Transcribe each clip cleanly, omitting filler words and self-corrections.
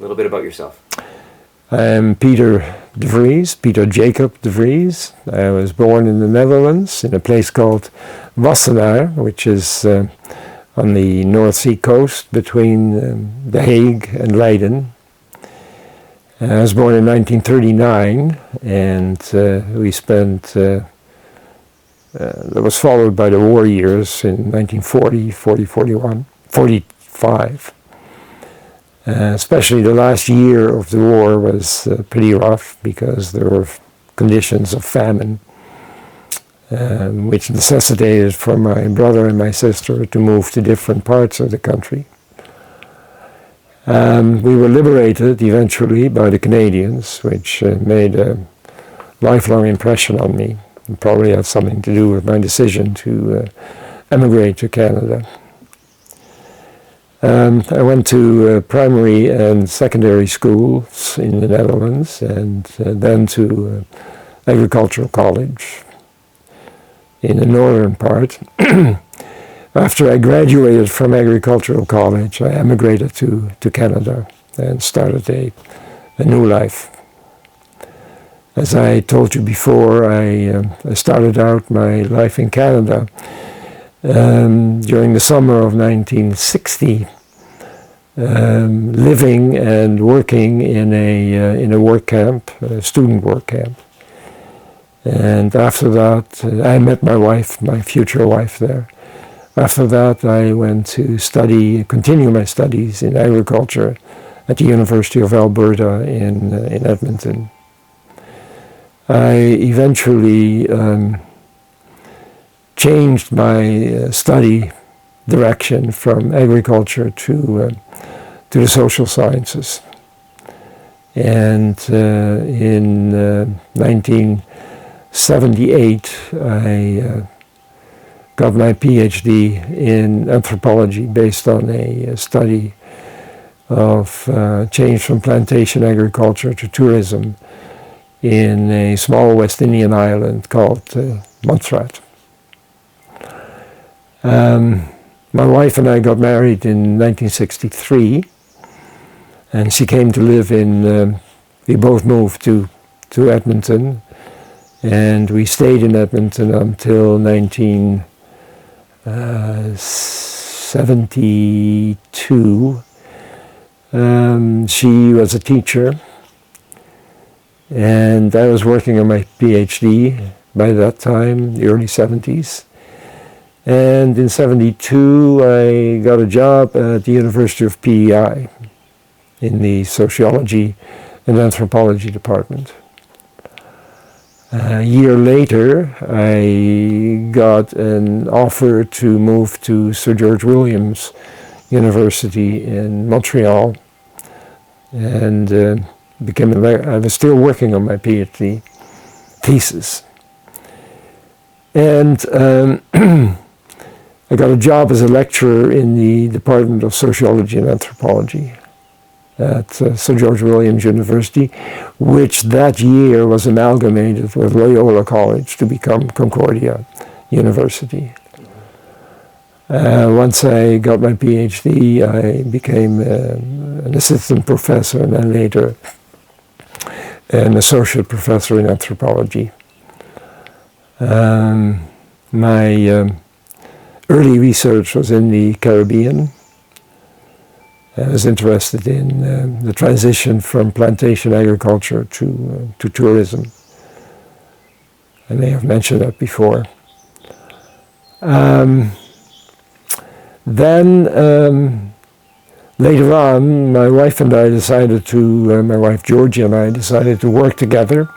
A little bit about yourself. I'm Peiter DeVries, Pieter Jacob DeVries. I was born in the Netherlands in a place called Wassenaar, which is on the North Sea coast between The Hague and Leiden. I was born in 1939, and we spent, that was followed by the war years in 1940, 40, 41, 45. Especially the last year of the war was pretty rough because there were conditions of famine, which necessitated for my brother and my sister to move to different parts of the country. We were liberated eventually by the Canadians, which made a lifelong impression on me. It probably had something to do with my decision to emigrate to Canada. I went to primary and secondary schools in the Netherlands, and then to agricultural college in the northern part. After I graduated from agricultural college, I emigrated to Canada and started a new life. As I told you before, I started out my life in Canada during the summer of 1960, living and working in a work camp, a student work camp. And after that, I met my wife, my future wife there. After that, I went to continue my studies in agriculture at the University of Alberta in Edmonton. I eventually changed my study direction from agriculture to the social sciences. And in 1978, I got my PhD in anthropology based on a study of change from plantation agriculture to tourism in a small West Indian island called Montserrat. My wife and I got married in 1963, and she came to live we both moved to Edmonton, and we stayed in Edmonton until 1972. She was a teacher, and I was working on my PhD by that time, the early 70s. And in 72, I got a job at the University of PEI in the sociology and anthropology department. A year later, I got an offer to move to Sir George Williams University in Montreal, and I was still working on my PhD thesis. And I got a job as a lecturer in the Department of Sociology and Anthropology at Sir George Williams University, which that year was amalgamated with Loyola College to become Concordia University. Once I got my PhD, I became an assistant professor and then later an associate professor in anthropology. My early research was in the Caribbean. I was interested in the transition from plantation agriculture to tourism. I may have mentioned that before. Then later on, my wife Georgia and I decided to work together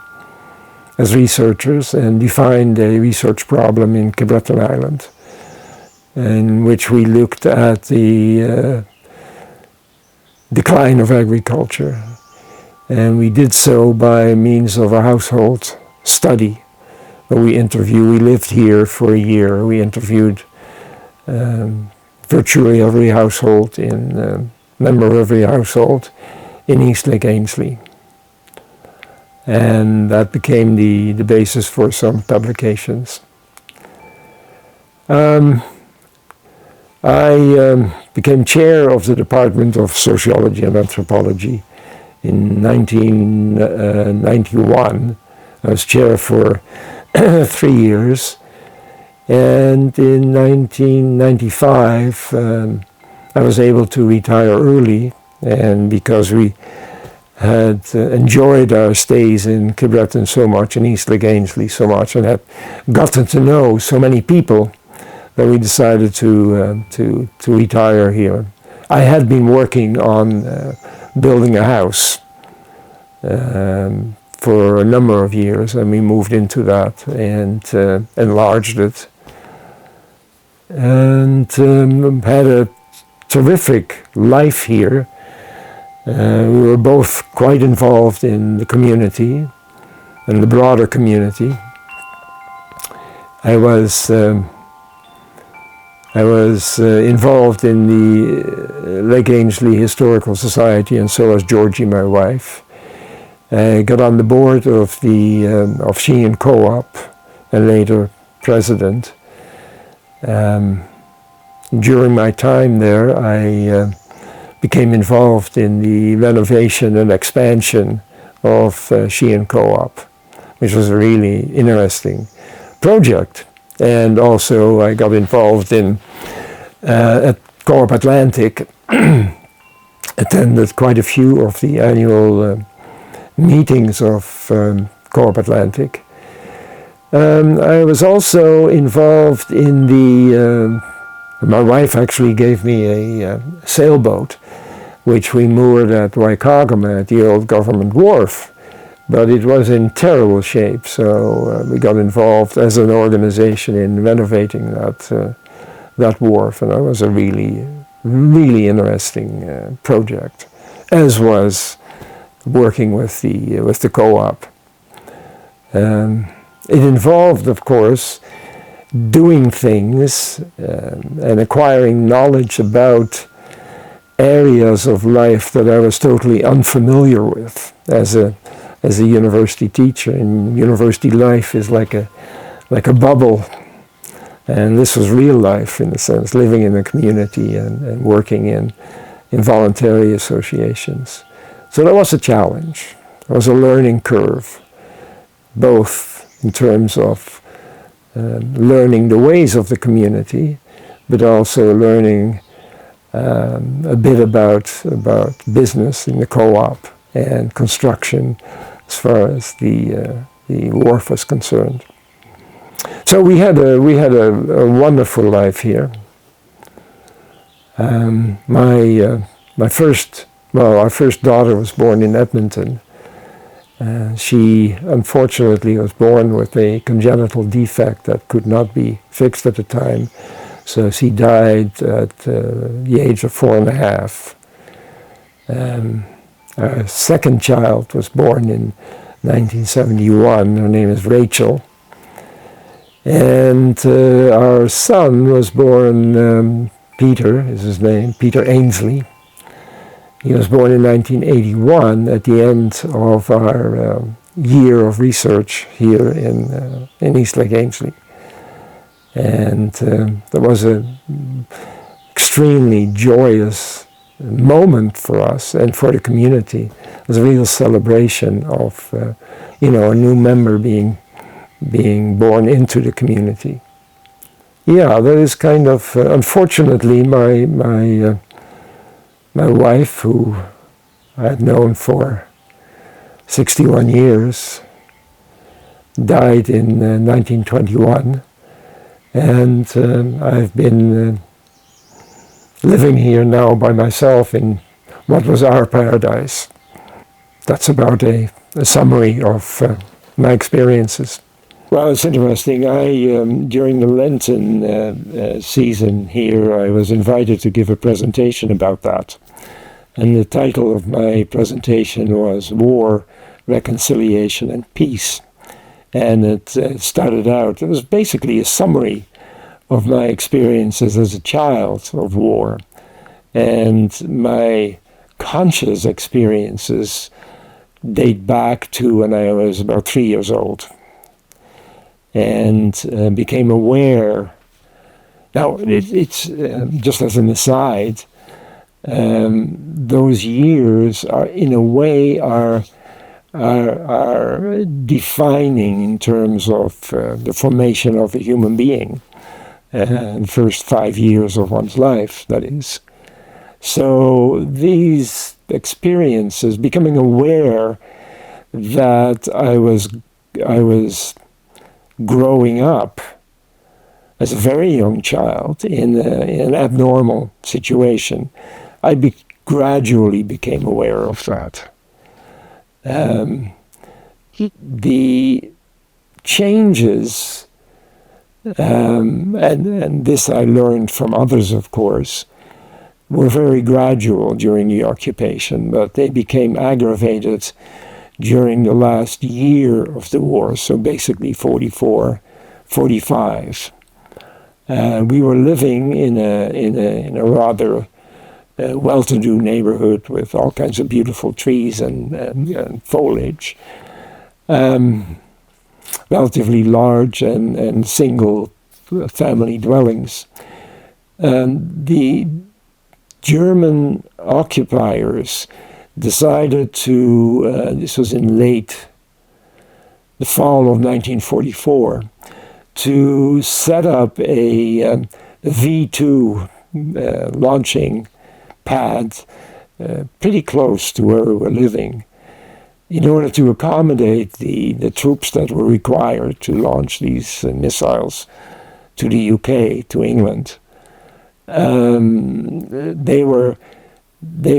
as researchers and defined a research problem in Cape Breton Island, in which we looked at the decline of agriculture. And we did so by means of a household study where we lived here for a year. We interviewed virtually every household member of every household in East Lake Ainslie. And that became the basis for some publications. I became chair of the Department of Sociology and Anthropology in 1991. I was chair for 3 years. And in 1995, I was able to retire early, and because we had enjoyed our stays in Kilbretton so much, and East Lake Ainslie so much, and had gotten to know so many people, that we decided to retire here. I had been working on building a house for a number of years, and we moved into that and enlarged it, and had a terrific life here. We were both quite involved in the community and the broader community. I was involved in the Lake Ainslie Historical Society, and so was Georgie, my wife. I got on the board of the of Sheehan Co-op, and later president. During my time there, I became involved in the renovation and expansion of Sheehan Co-op, which was a really interesting project. And also I got involved in at Co-op Atlantic, attended quite a few of the annual meetings of Co-op Atlantic. I was also involved in the, my wife actually gave me a sailboat, which we moored at Waikagama at the old government wharf. But it was in terrible shape, so we got involved as an organization in renovating that wharf, and that was a really, really interesting project, as was working with the co-op. It involved, of course, doing things and acquiring knowledge about areas of life that I was totally unfamiliar with as a university teacher. And university life is like a bubble, and this was real life in a sense, living in a community and working in voluntary associations. So that was a challenge. It was a learning curve, both in terms of learning the ways of the community, but also learning a bit about business in the co-op and construction as far as the wharf was concerned. So we had a wonderful life here. Our first daughter was born in Edmonton. She unfortunately was born with a congenital defect that could not be fixed at the time. So she died at the age of 4.5. Our second child was born in 1971. Her name is Rachel. And our son was born, Pieter is his name, Peiter Ainslie. He was born in 1981 at the end of our year of research here in East Lake Ainslie. And that was an extremely joyous moment for us and for the community. It was a real celebration of a new member being born into the community. Yeah, that is kind of unfortunately my wife, who I had known for 61 years, died in 1921, and I've been living here now by myself in what was our paradise. That's about a summary of my experiences. Well, it's interesting. During the Lenten season here, I was invited to give a presentation about that. And the title of my presentation was War, Reconciliation, and Peace. And it started out, it was basically a summary of my experiences as a child of war. And my conscious experiences date back to when I was about 3 years old. And became aware. Now, it's just as an aside, those years are, in a way, are defining in terms of the formation of a human being. The first 5 years of one's life, that is. So these experiences, becoming aware that I was growing up as a very young child in an abnormal situation, I gradually became aware of that. The changes, and this I learned from others, of course, were very gradual during the occupation, but they became aggravated during the last year of the war, so basically 44, 45. We were living in a rather well-to-do neighborhood with all kinds of beautiful trees and foliage, relatively large and single family dwellings. The German occupiers decided to, this was in the fall of 1944, to set up a V2 launching pad pretty close to where we were living, in order to accommodate the troops that were required to launch these missiles to the UK, to England. They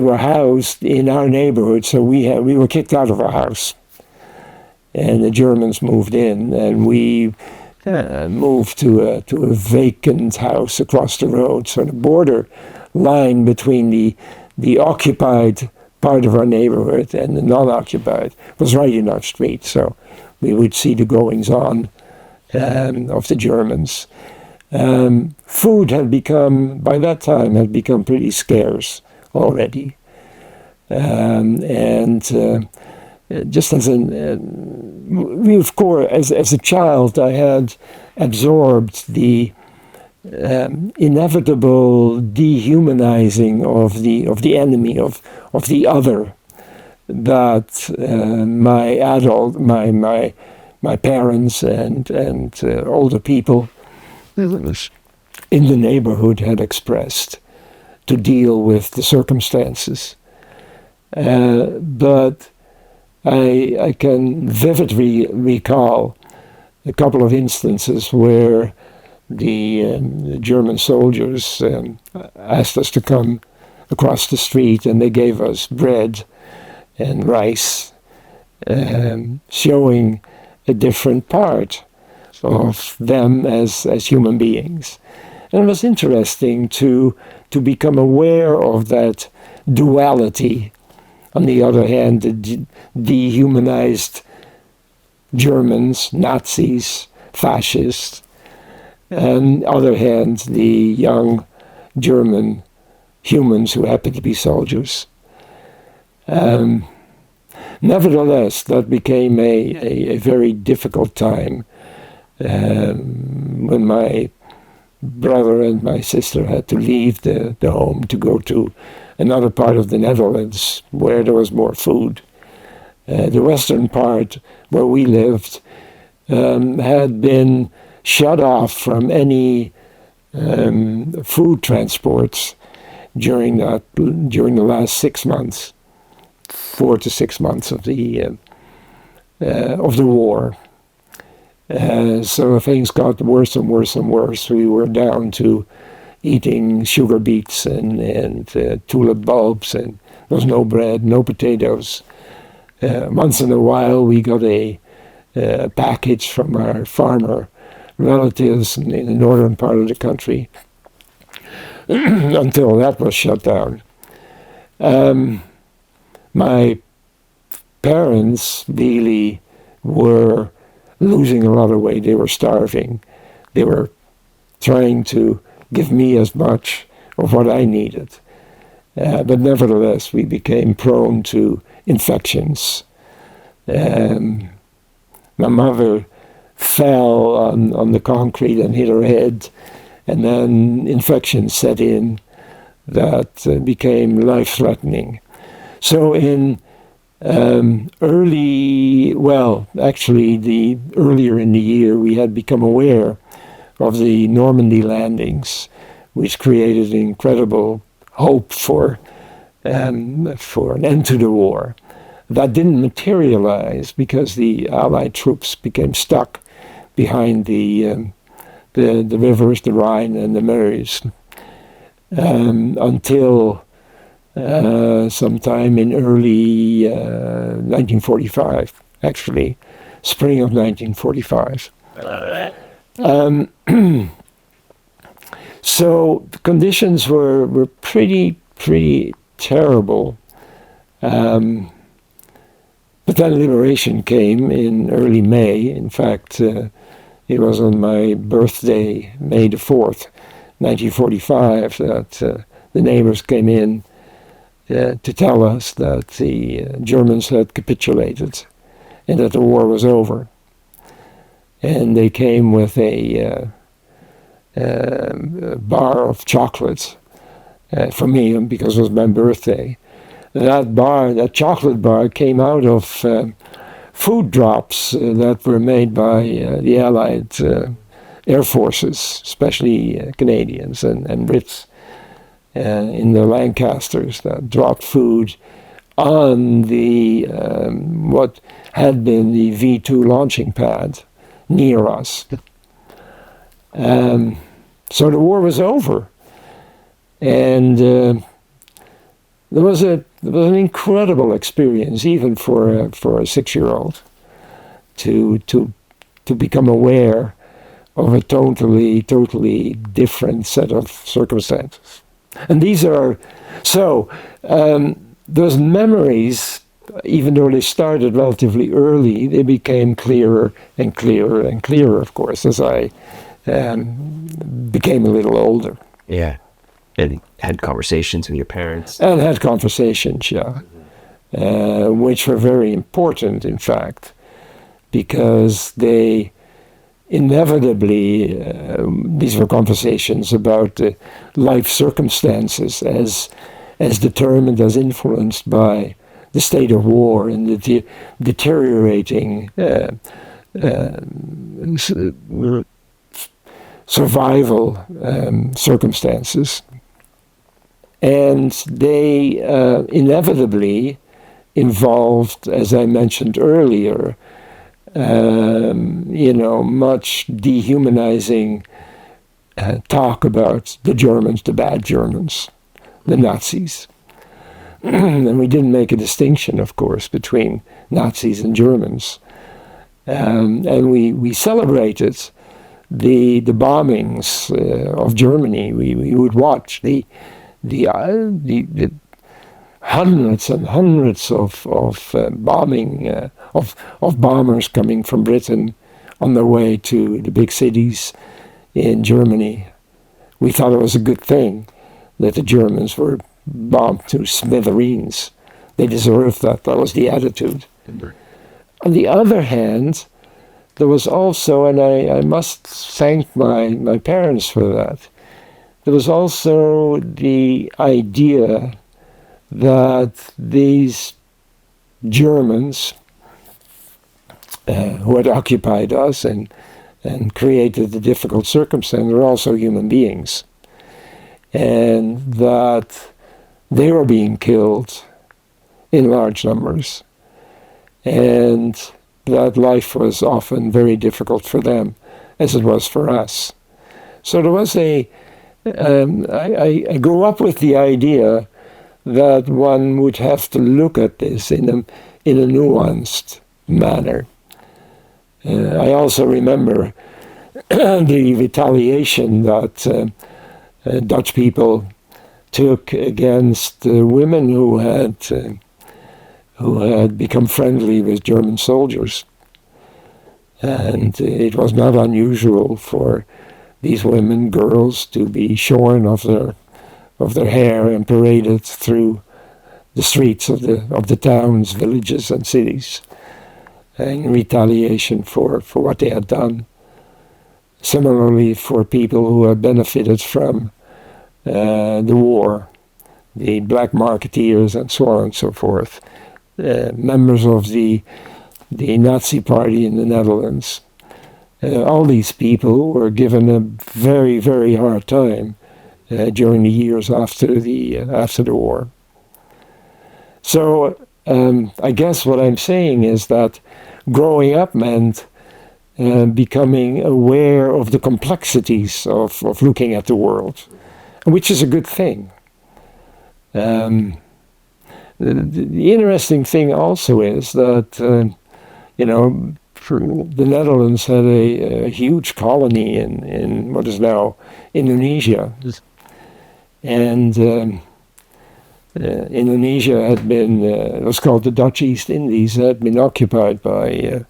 were housed in our neighborhood, so we were kicked out of our house, and the Germans moved in, and we moved to a vacant house across the road. So the border line between the occupied part of our neighborhood and the non-occupied was right in our street, so we would see the goings-on of the Germans. Food by that time had become pretty scarce already. Just as of course, as a child, I had absorbed the inevitable dehumanizing of the enemy, of the other, that my parents and older people in the neighborhood had expressed to deal with the circumstances. But I can vividly recall a couple of instances where the German soldiers asked us to come across the street, and they gave us bread and rice, showing a different part of them as human beings. And it was interesting to become aware of that duality. On the other hand, the dehumanized Germans, Nazis, fascists. On the other hand, the young German humans who happened to be soldiers. Nevertheless, that became a very difficult time when my brother and my sister had to leave the home to go to another part of the Netherlands where there was more food. The western part where we lived had been shut off from any food transports during the last 6 months, 4 to 6 months of the war. So things got worse and worse and worse. We were down to eating sugar beets and tulip bulbs, and there was no bread, no potatoes. Once in a while we got a package from our farmer relatives in the northern part of the country, until that was shut down. My parents really were losing a lot of weight. They were starving. They were trying to give me as much of what I needed. But nevertheless, we became prone to infections. My mother fell on the concrete and hit her head, and then infections set in. that became life-threatening. So in earlier in the year, we had become aware of the Normandy landings, which created incredible hope for an end to the war. That didn't materialize because the Allied troops became stuck behind the rivers, the Rhine and the Meuse, until sometime in early 1945, actually, spring of 1945. So the conditions were pretty terrible. But then liberation came in early May. In fact, it was on my birthday, May the 4th, 1945, that the neighbors came in to tell us that the Germans had capitulated and that the war was over. And they came with a bar of chocolates for me, because it was my birthday. That chocolate bar came out of food drops that were made by the Allied air forces, especially Canadians and Brits in the Lancasters, that dropped food on the what had been the V2 launching pad near us. So the war was over, and there was an incredible experience, even for a 6-year-old, to become aware of a totally different set of circumstances. And these are those memories, even though they started relatively early, they became clearer and clearer and clearer, of course, as I became a little older. Yeah. And had conversations with your parents. And had conversations, yeah. Which were very important, in fact, because they inevitably, these were conversations about life circumstances as determined, as influenced by the state of war and the deteriorating survival circumstances. And they inevitably involved, as I mentioned earlier, much dehumanizing talk about the Germans, the bad Germans, the Nazis. And we didn't make a distinction, of course, between Nazis and Germans. And we celebrated the bombings of Germany. We would watch the hundreds and hundreds of bombing of bombers coming from Britain on their way to the big cities in Germany. We thought it was a good thing that the Germans were bombed to smithereens. They deserved that. That was the attitude. On the other hand, there was also, and I must thank my parents for that, there was also the idea that these Germans who had occupied us and created the difficult circumstance were also human beings, and that they were being killed in large numbers, and that life was often very difficult for them, as it was for us. So there was I grew up with the idea that one would have to look at this in a nuanced manner. I also remember the retaliation that Dutch people took against women who had become friendly with German soldiers. And it was not unusual for these women, girls, to be shorn of their hair and paraded through the streets of the towns, villages, and cities in retaliation for what they had done. Similarly, for people who had benefited from the war, the black marketeers and so on and so forth, members of the Nazi Party in the Netherlands. All these people were given a very, very hard time during the years after the war. So I guess what I'm saying is that growing up meant becoming aware of the complexities of looking at the world, which is a good thing. The interesting thing also is that, the Netherlands had a huge colony in what is now Indonesia. And Indonesia had been, it was called the Dutch East Indies, had been occupied by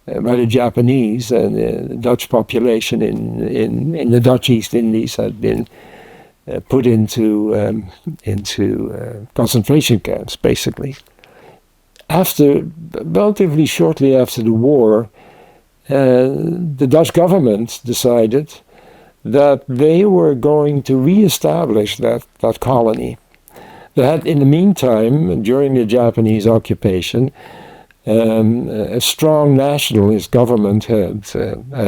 the Japanese, and the Dutch population in the Dutch East Indies had been put into concentration camps, basically. Relatively shortly after the war, the Dutch government decided that they were going to re-establish that colony. That in the meantime, during the Japanese occupation, a strong nationalist government had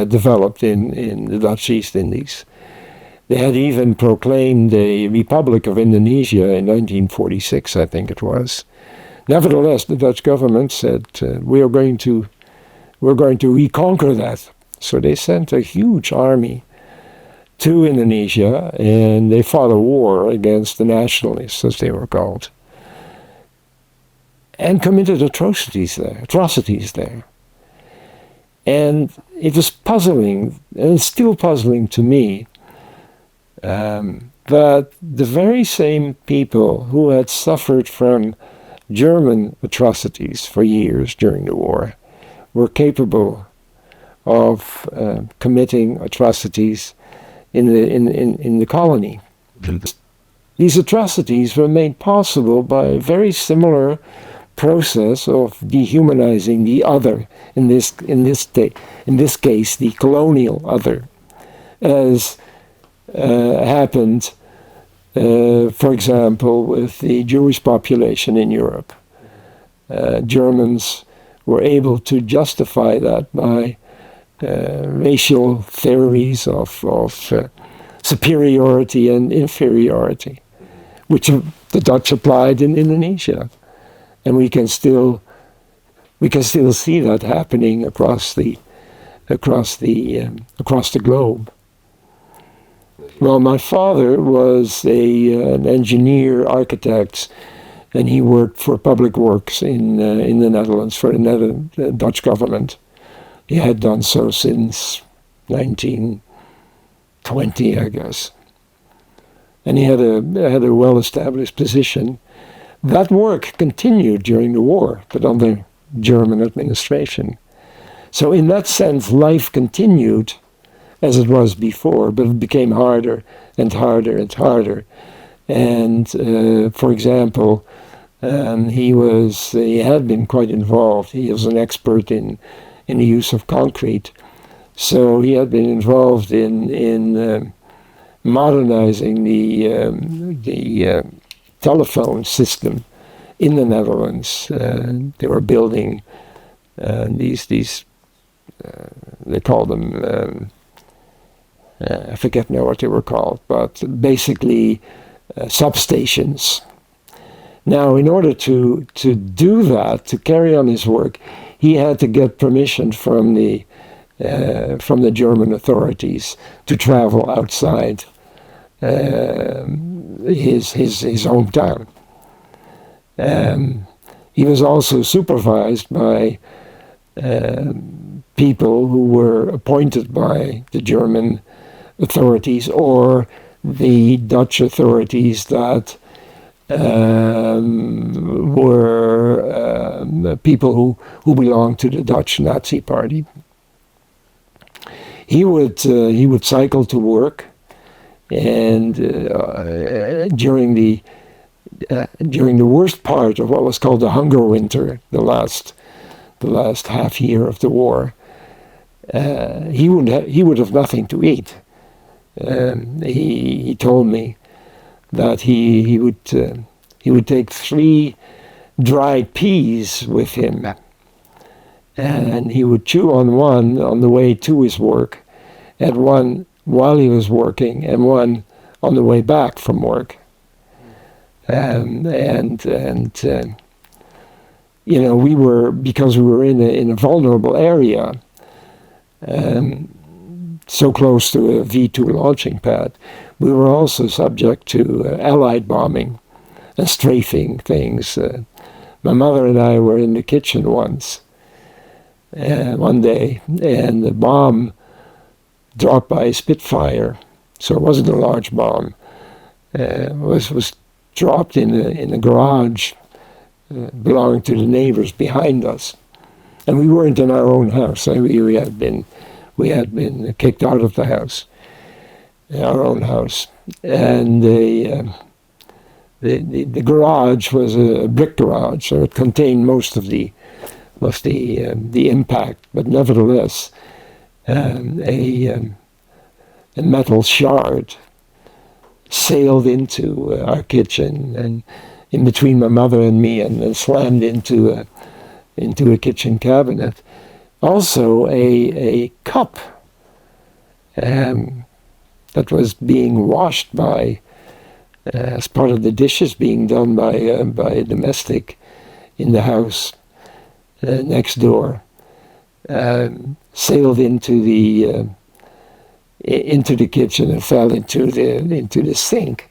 developed in the Dutch East Indies. They had even proclaimed a Republic of Indonesia in 1946, I think it was. Nevertheless, the Dutch government said, we're going to reconquer that. So they sent a huge army to Indonesia, and they fought a war against the nationalists, as they were called, and committed atrocities there. And it was puzzling, and it's still puzzling to me, that the very same people who had suffered from German atrocities for years during the war were capable of committing atrocities in the colony. These atrocities were made possible by a very similar process of dehumanizing the other, in this case the colonial other, as happened, for example, with the Jewish population in Europe. Germans were able to justify that by racial theories of superiority and inferiority, which the Dutch applied in Indonesia, and we can still see that happening across the globe. Well, my father was an engineer, architect, and he worked for public works in the Netherlands for the Dutch government. He had done so since 1920, I guess. And he had a well-established position. That work continued during the war, but under German administration. So in that sense, life continued as it was before, but it became harder and harder and harder. And for example, he had been quite involved. He was an expert in the use of concrete, so he had been involved in modernizing the telephone system in the Netherlands. They were building these they call them. I forget now what they were called, but basically substations. Now, in order to do that, to carry on his work, he had to get permission from the German authorities to travel outside his hometown. He was also supervised by people who were appointed by the German authorities or the Dutch authorities that were people who belonged to the Dutch Nazi Party. He would cycle to work, and during the worst part of what was called the Hunger Winter, the last half year of the war, he would have nothing to eat. He told me that he would take 3 dried peas with him, and he would chew on one on the way to his work, and one while he was working, and one on the way back from work. We were, because we were in a vulnerable area, so close to a V2 launching pad, we were also subject to Allied bombing and strafing things. My mother and I were in the kitchen once, one day, and the bomb dropped by a Spitfire, so it wasn't a large bomb. Was dropped in a garage belonging to the neighbors behind us, and we weren't in our own house. We had been kicked out of the house, our own house, and the garage was a brick garage, so it contained most of the impact, but nevertheless, a metal shard sailed into our kitchen and in between my mother and me, and slammed into a kitchen cabinet. Also, a cup that was being washed by, as part of the dishes being done by a domestic in the house next door, sailed into the kitchen and fell into the sink.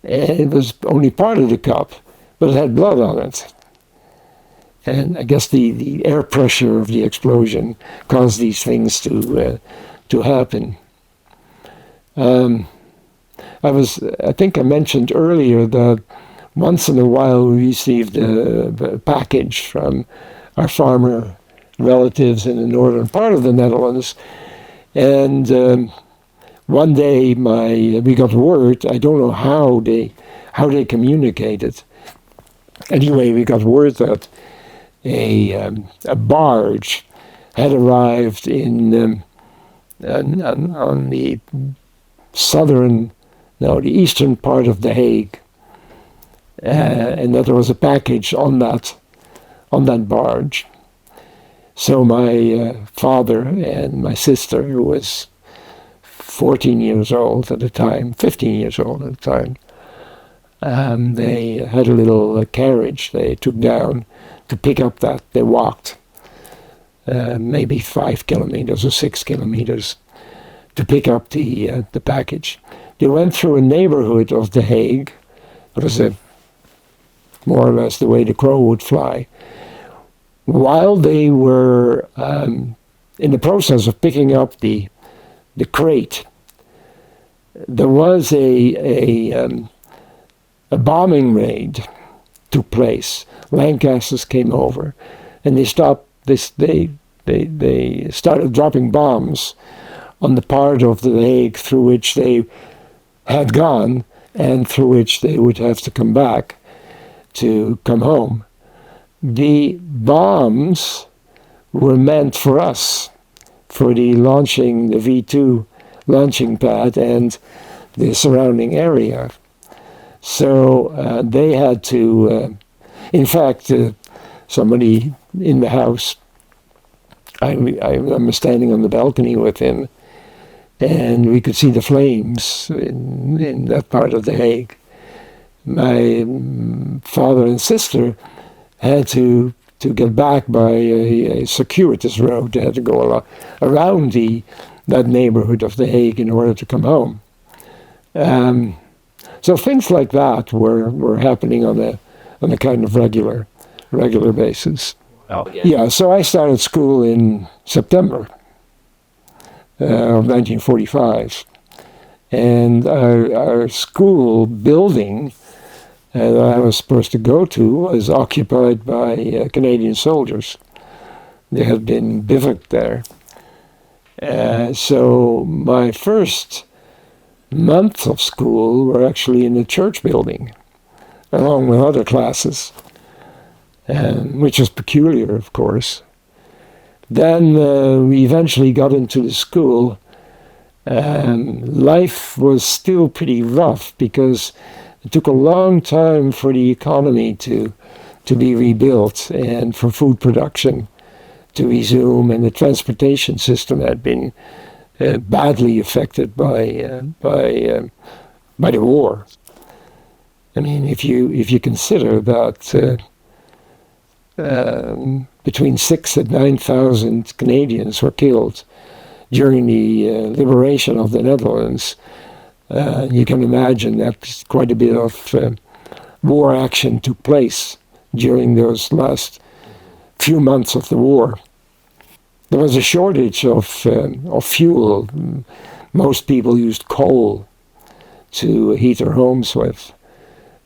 And it was only part of the cup, but it had blood on it. And I guess the air pressure of the explosion caused these things to happen. I think I mentioned earlier that once in a while we received a package from our farmer relatives in the northern part of the Netherlands, and one day we got word. I don't know how they communicated. Anyway, we got word that a barge had arrived on the eastern part of The Hague, and that there was a package on that barge. So my father and my sister, who was 14 years old at the time, 15 years old at the time, they had a little carriage they took down to pick up that. They walked maybe 5 kilometers or 6 kilometers to pick up the package. They went through a neighborhood of The Hague. It was more or less the way the crow would fly. While they were in the process of picking up the crate, there was a bombing raid took place. Lancasters came over, and they stopped this. They started dropping bombs on the part of The Hague through which they had gone, and through which they would have to come back to come home. The bombs were meant for us, for the V2 launching pad and the surrounding area. So they had to, in fact, somebody in the house, I remember standing on the balcony with him, and we could see the flames in that part of The Hague. My father and sister had to get back by a circuitous road. They had to go around that neighborhood of The Hague in order to come home. So things like that were happening on a kind of regular basis. Oh, yeah. So I started school in September of 1945, and our school building that I was supposed to go to was occupied by Canadian soldiers. They had been bivouacked there. So my first months of school were actually in the church building, along with other classes, which was peculiar, of course. Then we eventually got into the school life was still pretty rough because it took a long time for the economy to be rebuilt and for food production to resume, and the transportation system had been badly affected by the war. I mean, if you consider that between 6,000 and 9,000 Canadians were killed during the liberation of the Netherlands, you can imagine that quite a bit of war action took place during those last few months of the war. There was a shortage of fuel. Most people used coal to heat their homes with,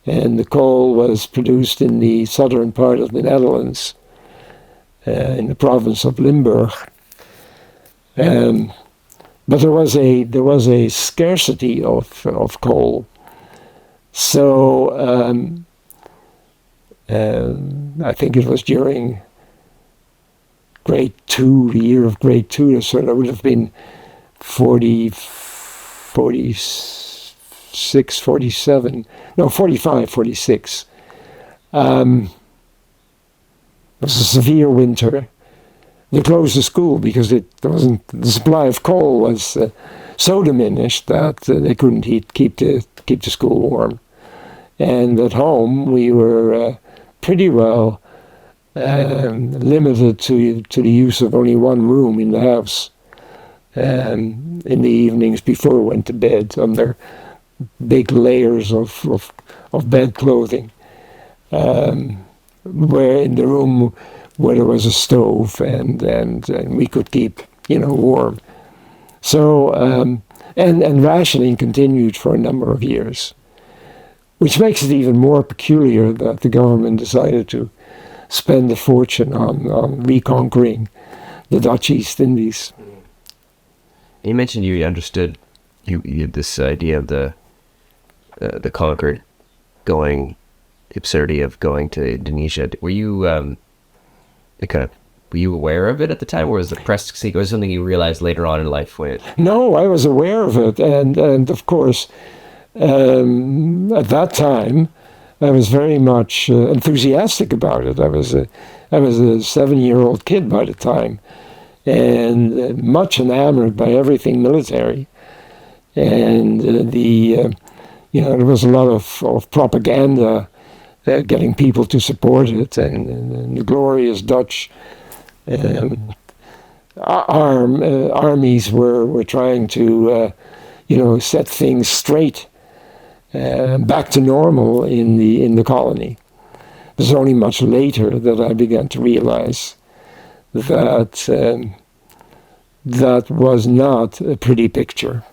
and the coal was produced in the southern part of the Netherlands, in the province of Limburg. But there was a scarcity of coal, so I think it was during grade 2, the year of grade 2, so that would have been 45, 46. It was a severe winter. They closed the school because the supply of coal was so diminished that they couldn't keep the school warm. And at home we were pretty well limited to the use of only one room in the house in the evenings before we went to bed, under big layers of bed clothing, where in the room where there was a stove and we could keep warm. So and rationing continued for a number of years, which makes it even more peculiar that the government decided to spend a fortune on reconquering the Dutch East Indies. You mentioned you understood you had this idea of the conquered going, the absurdity of going to Indonesia. Were you were you aware of it at the time, or was the press secret, was it something you realized later on in life when it? No, I was aware of it, and of course, at that time, I was very much enthusiastic about it. I was a 7-year-old kid by the time, and much enamored by everything military. And there was a lot of propaganda getting people to support it, and the glorious Dutch armies were trying to set things straight, back to normal in the colony. It was only much later that I began to realize that that was not a pretty picture.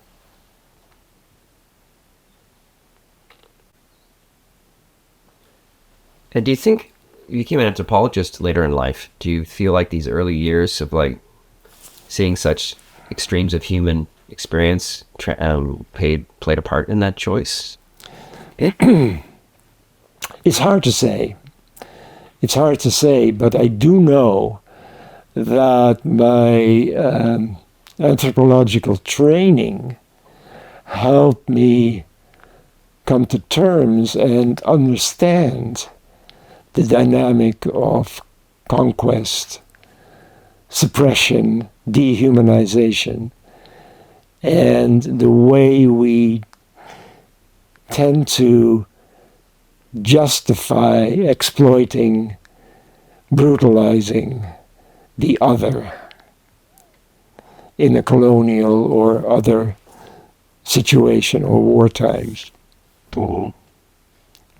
And do you think you became an anthropologist later in life? Do you feel like these early years of seeing such extremes of human experience played a part in that choice? It's hard to say. It's hard to say, but I do know that my anthropological training helped me come to terms and understand the dynamic of conquest, suppression, dehumanization, and the way we tend to justify exploiting, brutalizing the other in a colonial or other situation or war times.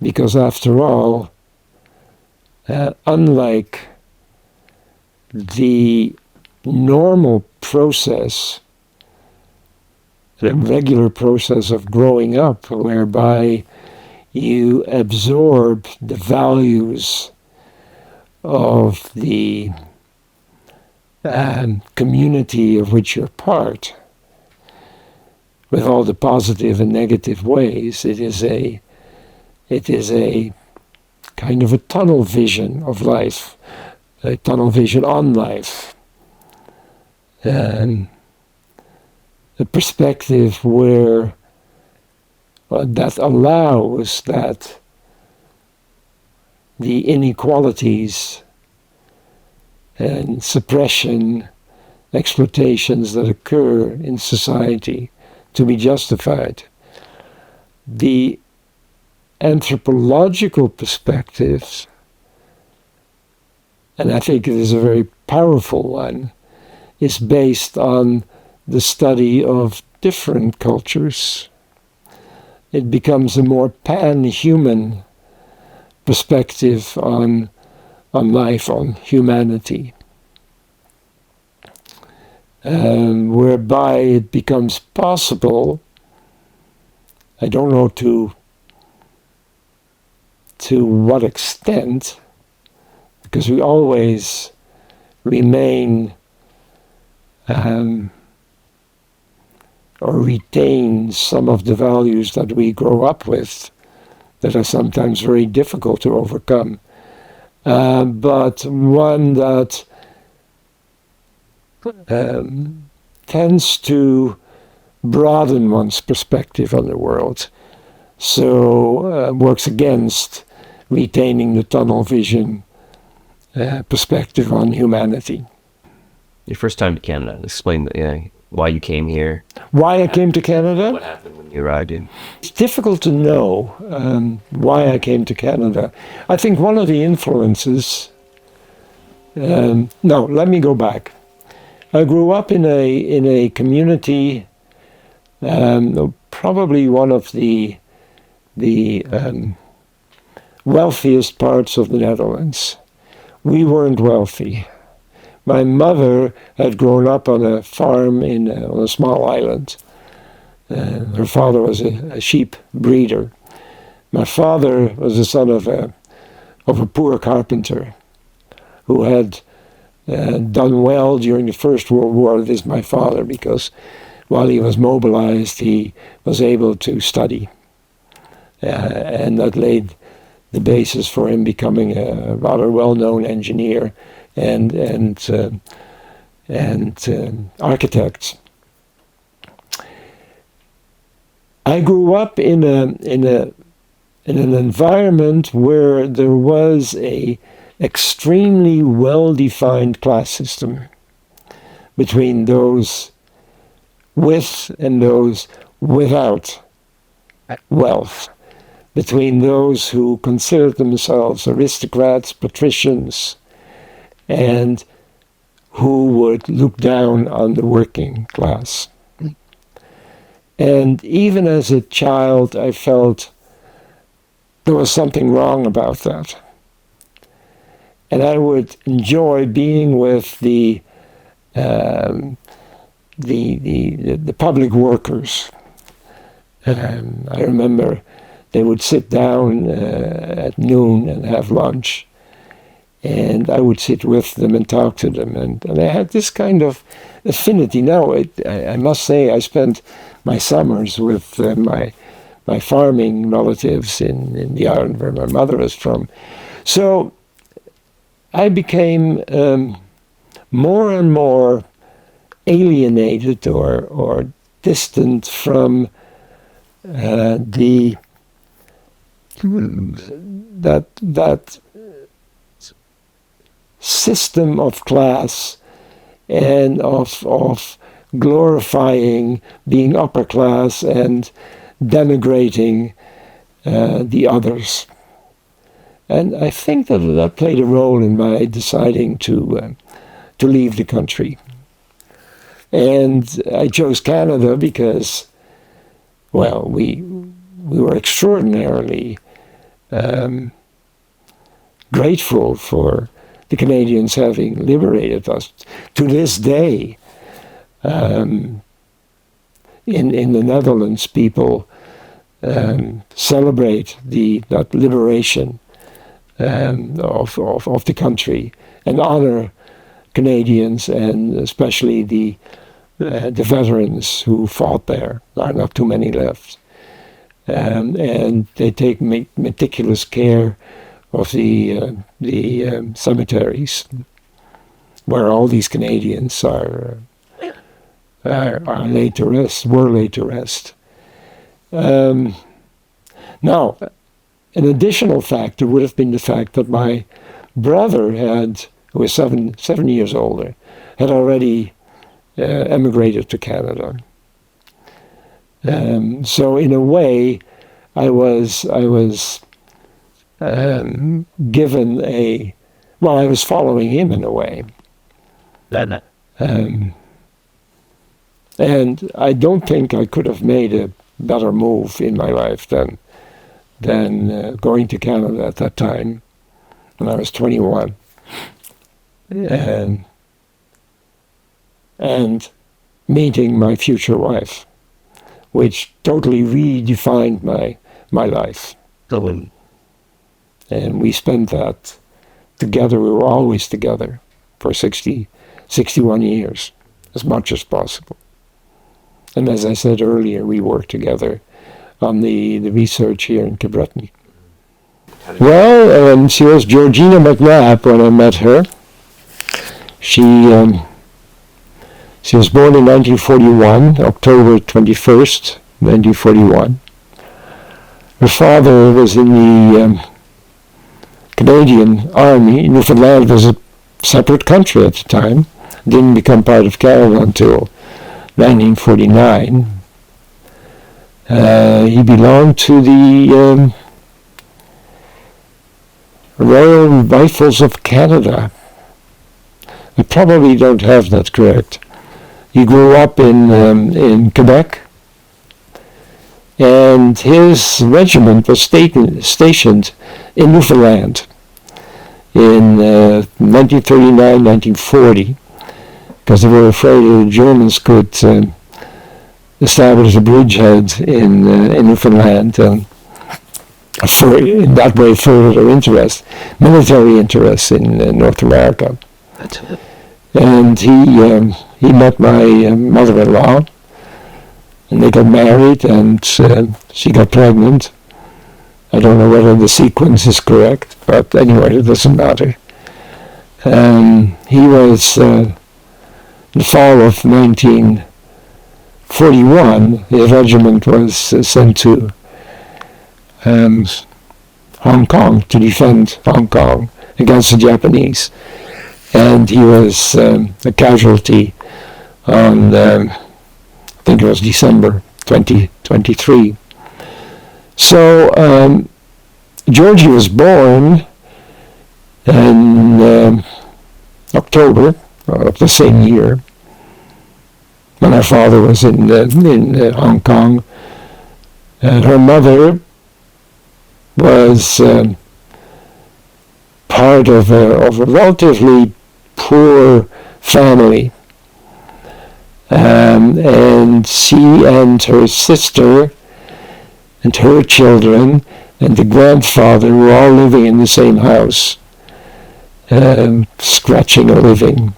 Because after all, unlike the normal process, the regular process of growing up, whereby you absorb the values of the community of which you're part, with all the positive and negative ways, it is a kind of a tunnel vision of life, a tunnel vision on life. A a perspective where that allows that the inequalities and suppression, exploitations that occur in society to be justified. The anthropological perspectives, and I think it is a very powerful one, is based on the study of different cultures. It becomes a more pan-human perspective on life, on humanity, whereby it becomes possible, I don't know to what extent, because we always remain or retain some of the values that we grow up with that are sometimes very difficult to overcome. But one that tends to broaden one's perspective on the world, so works against retaining the tunnel vision perspective on humanity. Your first time to Canada, explain why you came here. Why I came to Canada? What happened when you arrived in? It's difficult to know why I came to Canada. I think one of the influences... no, let me go back. I grew up in a community, probably one of the wealthiest parts of the Netherlands. We weren't wealthy. My mother had grown up on a farm on a small island. Her father was a sheep breeder. My father was the son of a poor carpenter who had done well during the First World War. That is my father, because while he was mobilized, he was able to study. And that laid the basis for him becoming a rather well-known engineer and architect. I grew up in an environment where there was a extremely well-defined class system between those with and those without wealth, between those who considered themselves aristocrats, patricians, and who would look down on the working class. And even as a child, I felt there was something wrong about that. And I would enjoy being with the public workers. I remember they would sit down at noon and have lunch, and I would sit with them and talk to them, and I had this kind of affinity. Now, I must say, I spent my summers with my farming relatives in the island where my mother was from. So I became more and more alienated or distant from that system of class and of glorifying being upper class and denigrating the others. And I think that played a role in my deciding to leave the country. And I chose Canada because, well, we were extraordinarily grateful for the Canadians having liberated us. To this day, in the Netherlands, people celebrate that liberation of the country and honor Canadians, and especially the veterans who fought there. There are not too many left. And they take meticulous care of the cemeteries where all these Canadians are are laid to rest, were laid to rest. Now, an additional factor would have been the fact that my brother who was 7 years older, had already emigrated to Canada. So in a way, I was given I was following him in a way. And I don't think I could have made a better move in my life than going to Canada at that time when I was 21. And meeting my future wife, which totally redefined my life. And we spent that together. We were always together for 61 years, as much as possible. And as I said earlier, we worked together on the research here in Cabreton. Well, she was Georgina McNabb when I met her. She was born in 1941, October 21st, 1941. Her father was in the Canadian Army. Newfoundland was a separate country at the time. Didn't become part of Canada until 1949. He belonged to the Royal Rifles of Canada. I probably don't have that correct. He grew up in Quebec, and his regiment was stationed in Newfoundland in 1939-1940, because they were afraid that the Germans could establish a bridgehead in Newfoundland, and in that way further their military interest in North America. And he met my mother-in-law, and they got married, and she got pregnant. I don't know whether the sequence is correct, but anyway, it doesn't matter. He was, in the fall of 1941, his regiment was sent to Hong Kong to defend Hong Kong against the Japanese. And he was a casualty on, I think it was December 2023. So Georgie was born in October of the same year, when her father was in Hong Kong. And her mother was part of a relatively poor family, and she and her sister and her children and the grandfather were all living in the same house, scratching a living.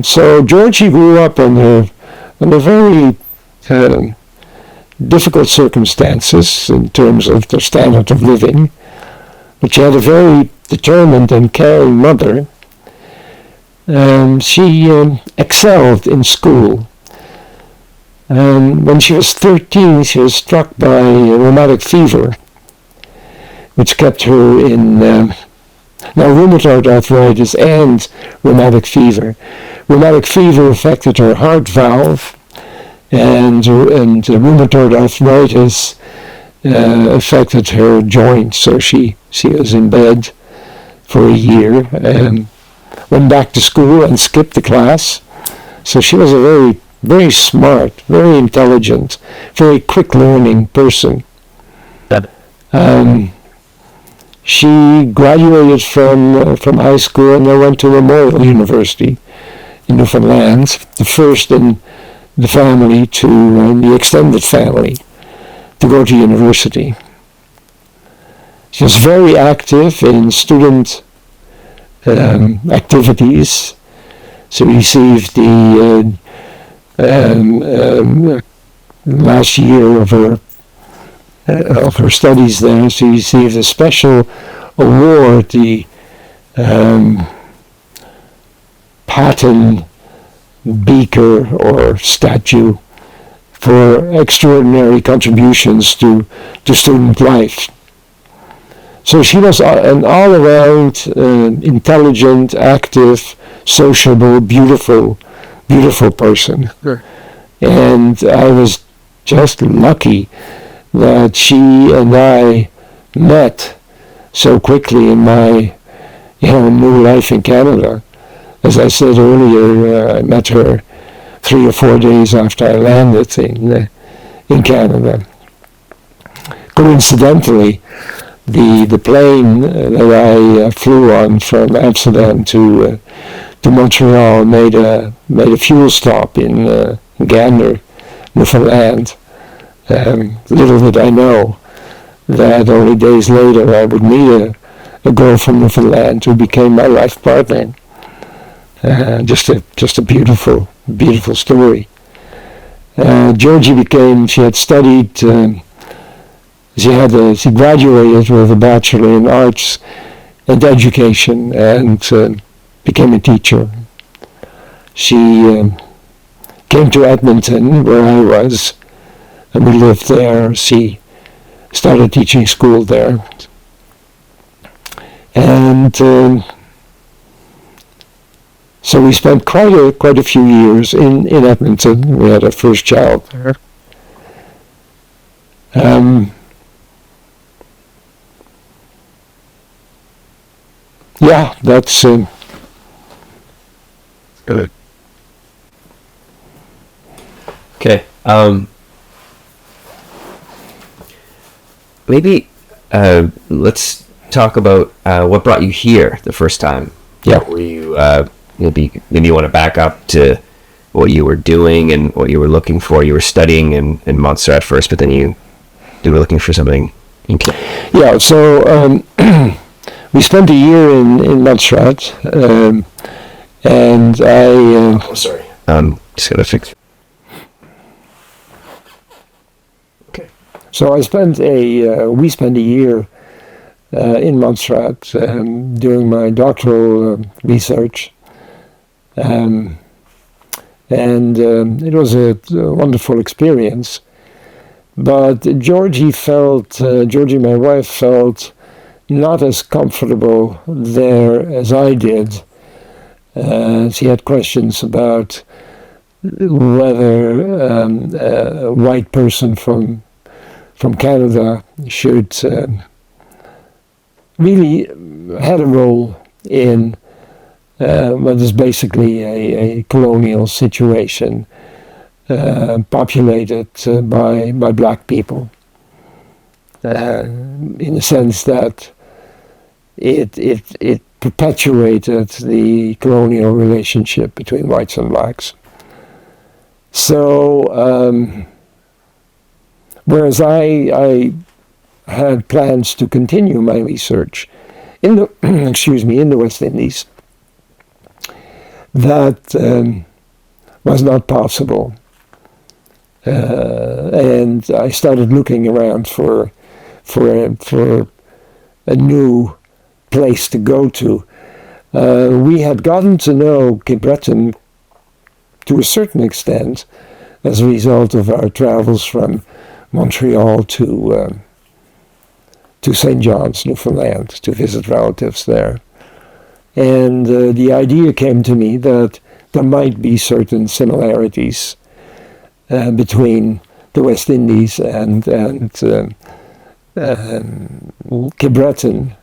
So Georgie grew up under very difficult circumstances in terms of the standard of living, but she had a very determined and caring mother. She excelled in school. When she was 13, she was struck by rheumatic fever, which kept her in rheumatoid arthritis and rheumatic fever. Rheumatic fever affected her heart valve, and rheumatoid arthritis affected her joints. So she was in bed for a year and went back to school and skipped the class. So she was a very, very smart, very intelligent, very quick learning person. She graduated from high school and then went to Memorial University in Newfoundland, the first in the family the extended family, to go to university. She was very active in student activities. She received the last year of her studies there. She received a special award, the Patton beaker or statue for extraordinary contributions to student life. So she was an all-around, intelligent, active, sociable, beautiful person. Sure. And I was just lucky that she and I met so quickly in my new life in Canada. As I said earlier, I met her 3 or 4 days after I landed in Canada. Coincidentally, the plane that I flew on from Amsterdam to Montreal made a fuel stop in Gander, Newfoundland. Little did I know that only days later I would meet a girl from Newfoundland who became my life partner. Just a beautiful story. Georgie she had studied, she graduated with a Bachelor in Arts and Education and became a teacher. She came to Edmonton, where I was, and we lived there. She started teaching school there. And so we spent quite a few years in Edmonton. We had our first child there. Yeah, that's good. Okay. Maybe let's talk about what brought you here the first time. Yeah. Were you maybe you want to back up to what you were doing and what you were looking for? You were studying in Montserrat first, but then you were looking for something in Canada. Yeah. So we spent a year in Montserrat, and I. Oh, sorry. Just gotta fix. Okay. So we spent a year in Montserrat doing my doctoral research, and it was a wonderful experience. But Georgie, my wife, felt not as comfortable there as I did. She had questions about whether a white person from Canada should really had a role in what is basically a colonial situation populated by black people, in the sense that it perpetuated the colonial relationship between whites and blacks. So whereas I had plans to continue my research in the in the West Indies, that was not possible, and I started looking around for a new place to go to. We had gotten to know Cape Breton to a certain extent as a result of our travels from Montreal to St. John's, Newfoundland, to visit relatives there. And the idea came to me that there might be certain similarities between the West Indies and Cape Breton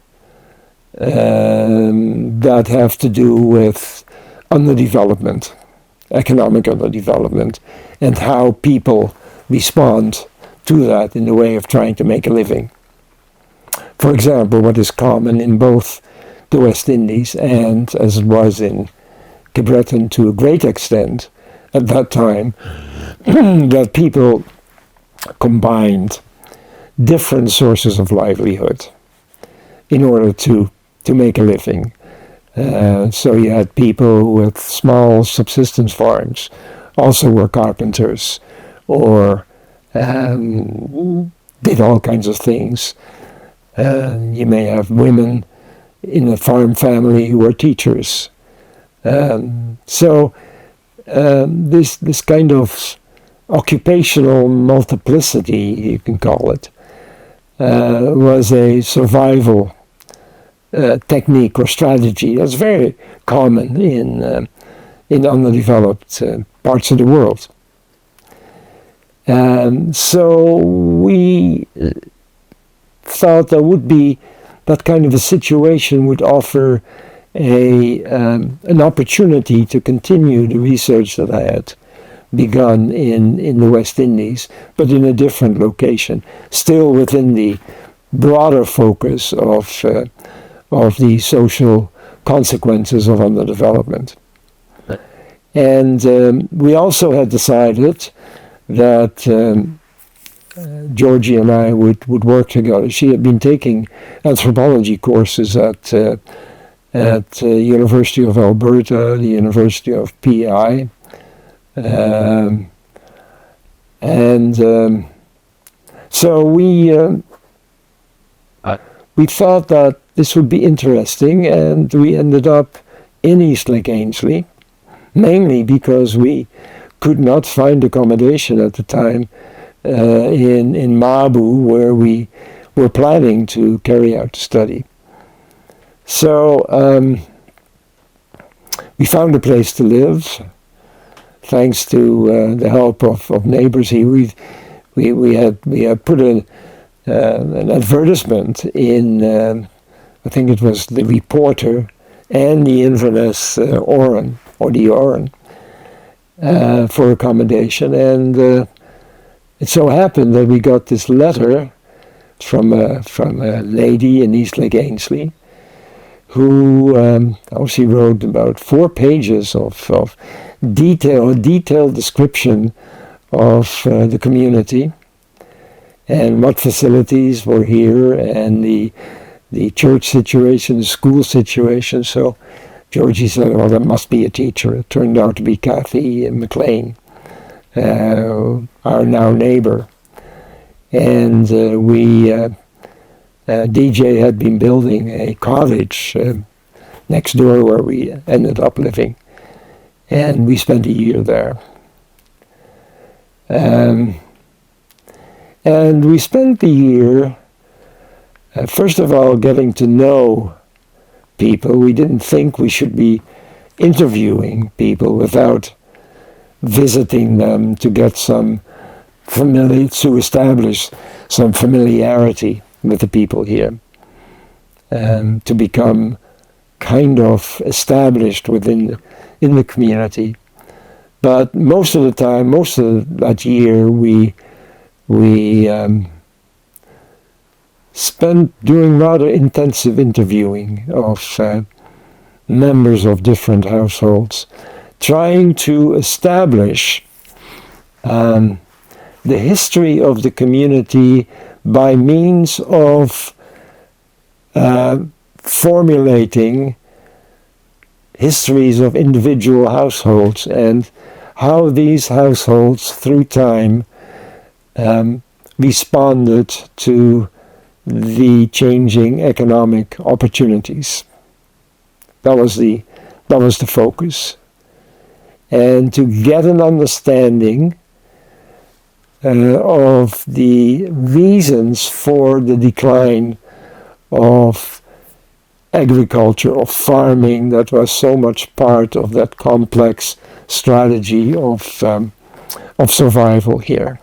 that have to do with underdevelopment, economic underdevelopment, and how people respond to that in the way of trying to make a living. For example, what is common in both the West Indies and, as it was in Cape Breton to a great extent at that time, that people combined different sources of livelihood in order to make a living. So you had people with small subsistence farms, also were carpenters, or did all kinds of things. You may have women in a farm family who were teachers. So this kind of occupational multiplicity, you can call it, was a survival technique or strategy that's very common in underdeveloped parts of the world. So we thought that kind of a situation would offer an opportunity to continue the research that I had begun in the West Indies, but in a different location, still within the broader focus of the social consequences of underdevelopment. And we also had decided that Georgie and I would work together. She had been taking anthropology courses at University of Alberta, the University of PI, so we thought that this would be interesting, and we ended up in East Lake Ainslie, mainly because we could not find accommodation at the time in Mabu, where we were planning to carry out the study. So we found a place to live, thanks to the help of neighbors here. We had put an advertisement in, I think it was the Reporter and the Inverness Oran, or the Oran, for accommodation, and it so happened that we got this letter from a lady in East Lake Ainslie, who she wrote about 4 pages of detailed description of the community and what facilities were here, and the church situation, the school situation. So Georgie said, well, that must be a teacher. It turned out to be Kathy McLean, our now neighbor. And DJ had been building a cottage next door where we ended up living. And we spent a year there. And we spent the year, first of all, getting to know people. We didn't think we should be interviewing people without visiting them to get to establish some familiarity with the people here, to become kind of established in the community. But most of that year, we spent doing rather intensive interviewing of members of different households, trying to establish the history of the community by means of formulating histories of individual households and how these households through time responded to the changing economic opportunities. That was the focus. And to get an understanding of the reasons for the decline of agriculture, of farming, that was so much part of that complex strategy of survival here.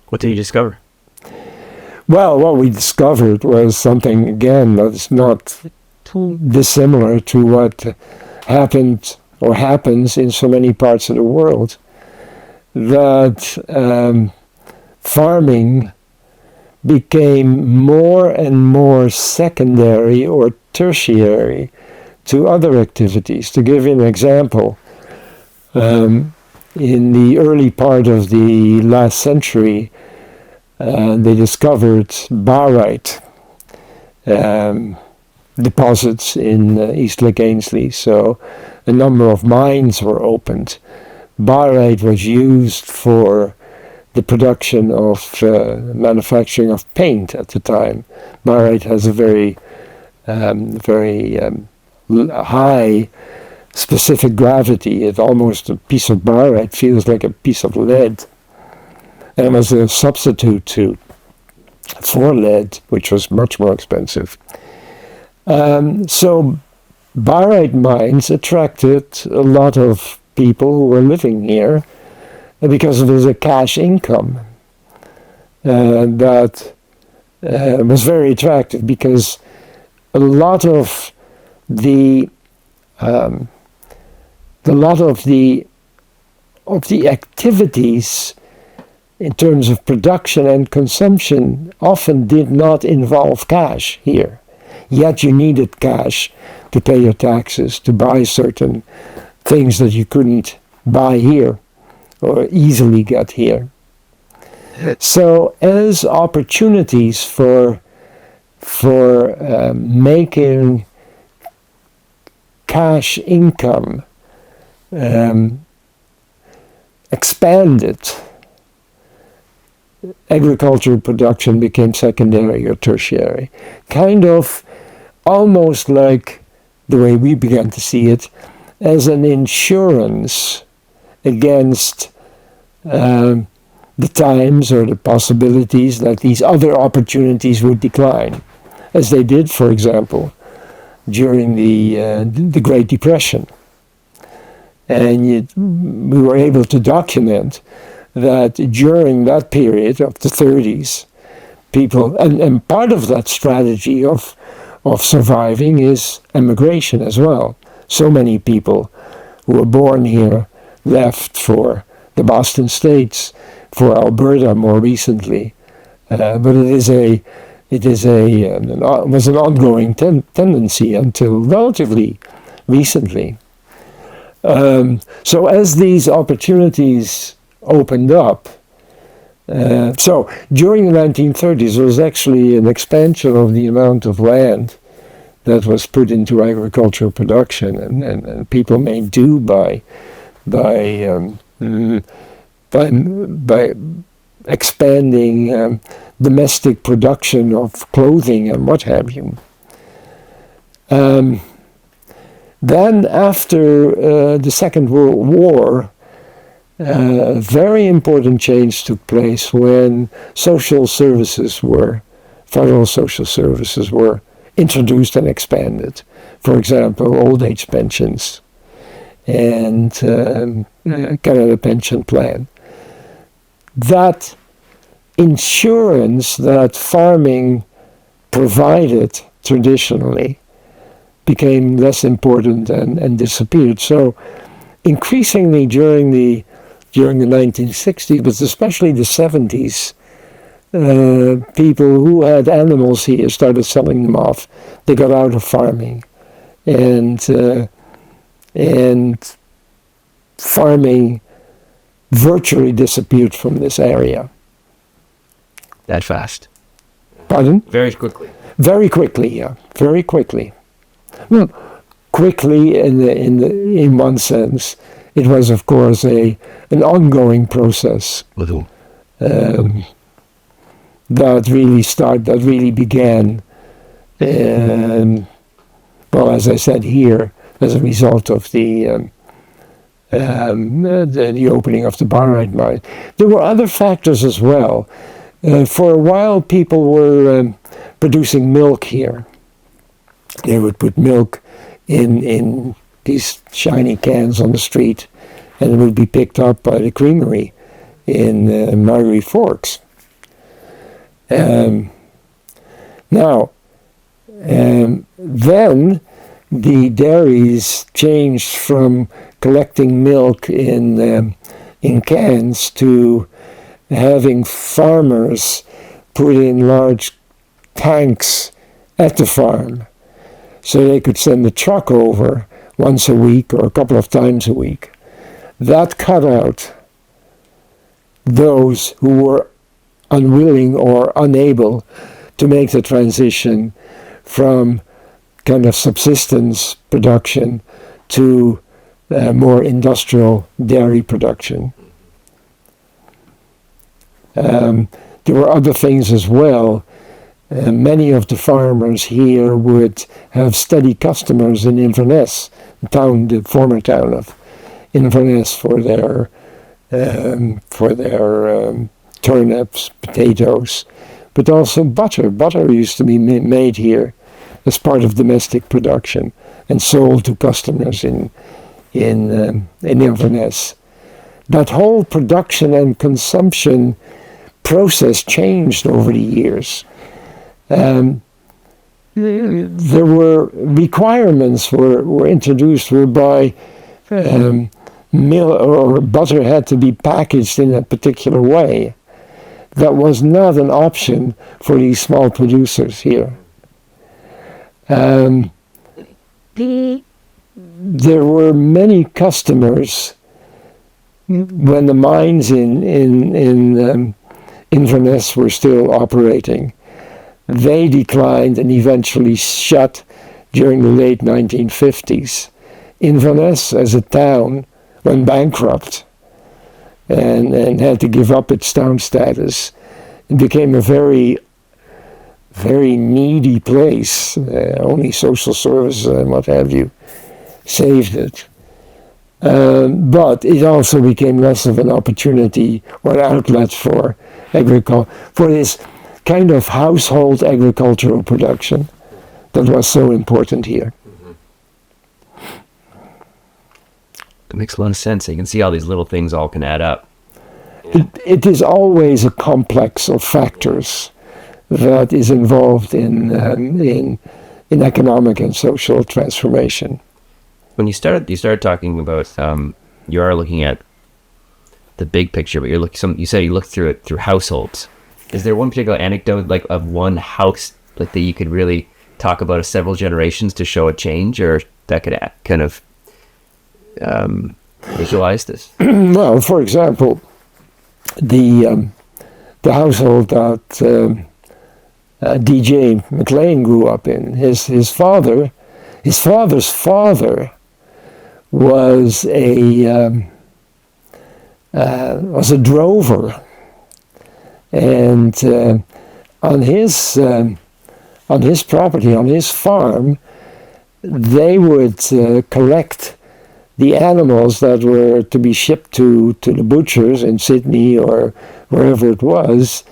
What did you discover? Well, what we discovered was something, again, that's not too dissimilar to what happened or happens in so many parts of the world, that farming became more and more secondary or tertiary to other activities. To give you an example, in the early part of the last century, they discovered barite deposits in East Lake Ainslie, so a number of mines were opened. Barite was used for the production of manufacturing of paint at the time. Barite has a very high specific gravity. It almost, a piece of barite feels like a piece of lead. And it was a substitute for lead, which was much more expensive. So barite mines attracted a lot of people who were living here because it was a cash income that was very attractive, because a lot of the activities in terms of production and consumption often did not involve cash here. Yet you needed cash to pay your taxes, to buy certain things that you couldn't buy here or easily get here. So as opportunities for making cash income expanded, agricultural production became secondary or tertiary. Kind of almost like the way we began to see it, as an insurance against the times or the possibilities that these other opportunities would decline, as they did, for example, during the Great Depression. And we were able to document that during that period of the 30s, people, and part of that strategy of surviving is emigration as well. So many people who were born here left for the Boston States, for Alberta more recently, but it was an ongoing tendency until relatively recently. So as these opportunities opened up, so during the 1930s there was actually an expansion of the amount of land that was put into agricultural production, and people made do by expanding domestic production of clothing and what have you. Then after the Second World War, a very important change took place when federal social services were introduced and expanded. For example, old age pensions and Canada Pension Plan. That insurance that farming provided traditionally became less important and disappeared. So increasingly during the 1960s, but especially the 70s, people who had animals here started selling them off. They got out of farming, and farming virtually disappeared from this area. That fast? Pardon? Very quickly. Very quickly, yeah. Very quickly. Well, quickly in one sense. It was, of course, an ongoing process. With whom? That really began, well, as I said here, as a result of the opening of the barite mine. There were other factors as well. For a while, people were producing milk here. They would put milk in these shiny cans on the street, and it would be picked up by the creamery in Marguerite Forks. Then the dairies changed from collecting milk in cans to having farmers put in large tanks at the farm, so they could send a truck over once a week or a couple of times a week. That cut out those who were unwilling or unable to make the transition from kind of subsistence production to more industrial dairy production. There were other things as well. Many of the farmers here would have steady customers in Inverness, the former town of Inverness, for their turnips, potatoes, but also butter. Butter used to be made here as part of domestic production and sold to customers in Inverness. That whole production and consumption process changed over the years. There were requirements were introduced whereby milk or butter had to be packaged in a particular way. That was not an option for these small producers here. There were many customers when the mines in Inverness were still operating. They declined and eventually shut during the late 1950s. Inverness as a town went bankrupt and had to give up its town status. It became a very, very needy place. Only social services and what have you saved it. But it also became less of an opportunity or outlet for agriculture, for this kind of household agricultural production that was so important here. It makes a lot of sense. You can see how these little things all can add up. It is always a complex of factors that is involved in economic and social transformation. When you started talking about you are looking at the big picture, but you say you look through it through households. Is there one particular anecdote, like of one house, like that you could really talk about several generations to show a change, or that could kind of visualize this? Well, for example, the household that DJ McLean grew up in, his father's father was a drover, and on his property, on his farm, they would collect the animals that were to be shipped to the butchers in Sydney or wherever it was,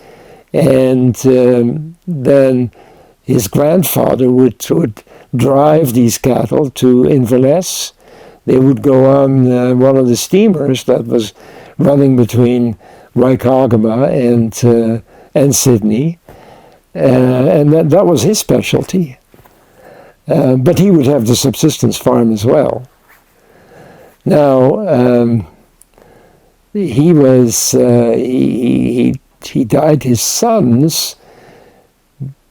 and then his grandfather would drive these cattle to Inverness. They would go on one of the steamers that was running between Waikagama and Sydney, and that was his specialty. But he would have the subsistence farm as well. Now, he died. His sons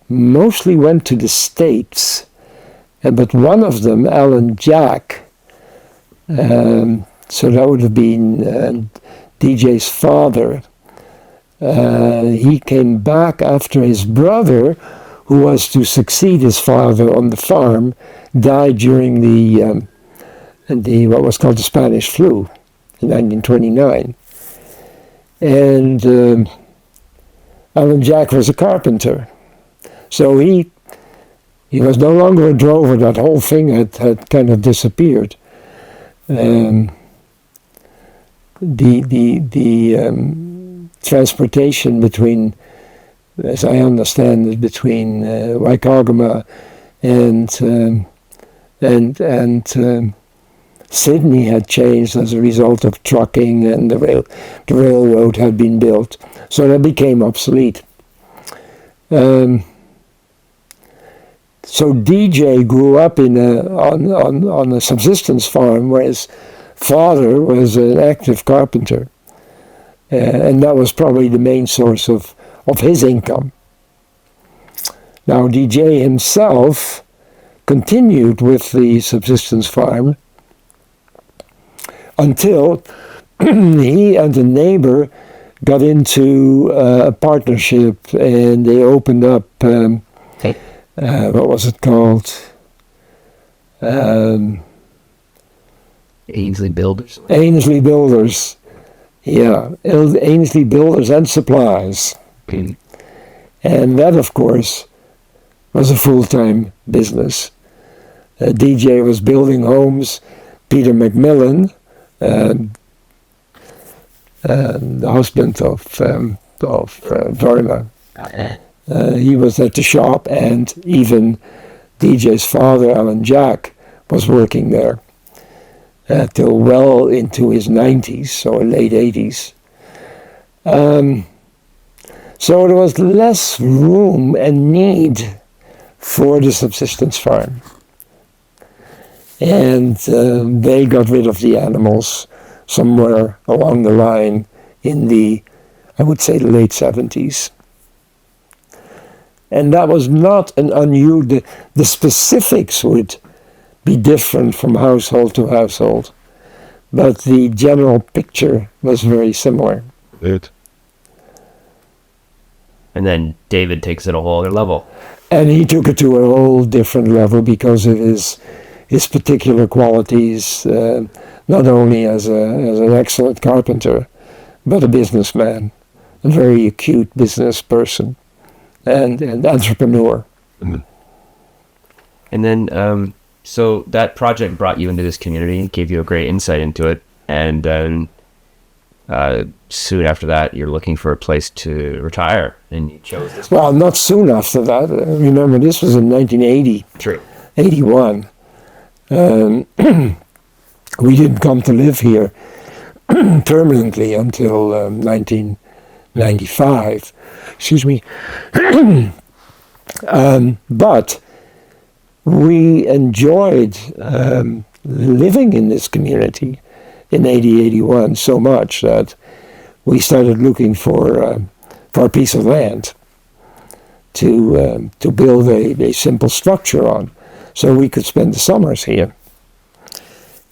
mostly went to the States, but one of them, Alan Jack, so that would have been DJ's father. He came back after his brother, who was to succeed his father on the farm, died during the what was called the Spanish flu in 1929. And Alan Jack was a carpenter. So he was no longer a drover. That whole thing had kind of disappeared. The transportation between, as I understand it, between Waikagama and Sydney had changed as a result of trucking, and the railroad had been built, so that became obsolete. So DJ grew up on a subsistence farm where his father was an active carpenter, and that was probably the main source of his income. Now DJ himself continued with the subsistence farm until he and a neighbor got into a partnership, and they opened up what was it called? Ainsley Builders. Ainsley Builders. Yeah, Ainsley Builders and Supplies. Mm. And that, of course, was a full-time business. DJ was building homes. Peter Macmillan, the husband of Verma, he was at the shop, and even DJ's father, Alan Jack, was working there till well into his 90s or late 80s. So there was less room and need for the subsistence farm. And they got rid of the animals somewhere along the line in the, I would say, the late 70s. And that was not an unusual, the specifics would be different from household to household, but the general picture was very similar. Good. And then David takes it a whole other level. And he took it to a whole different level because of his particular qualities, not only as an excellent carpenter, but a businessman, a very acute business person, and entrepreneur. Mm-hmm. And then, so that project brought you into this community, gave you a great insight into it, and then soon after that, you're looking for a place to retire, and you chose this. Well, not soon after that. Remember, this was in 1980, True. 81. We didn't come to live here permanently until 1995. Excuse me. But we enjoyed living in this community in 81 so much that we started looking for a piece of land to build a simple structure on, so we could spend the summers here.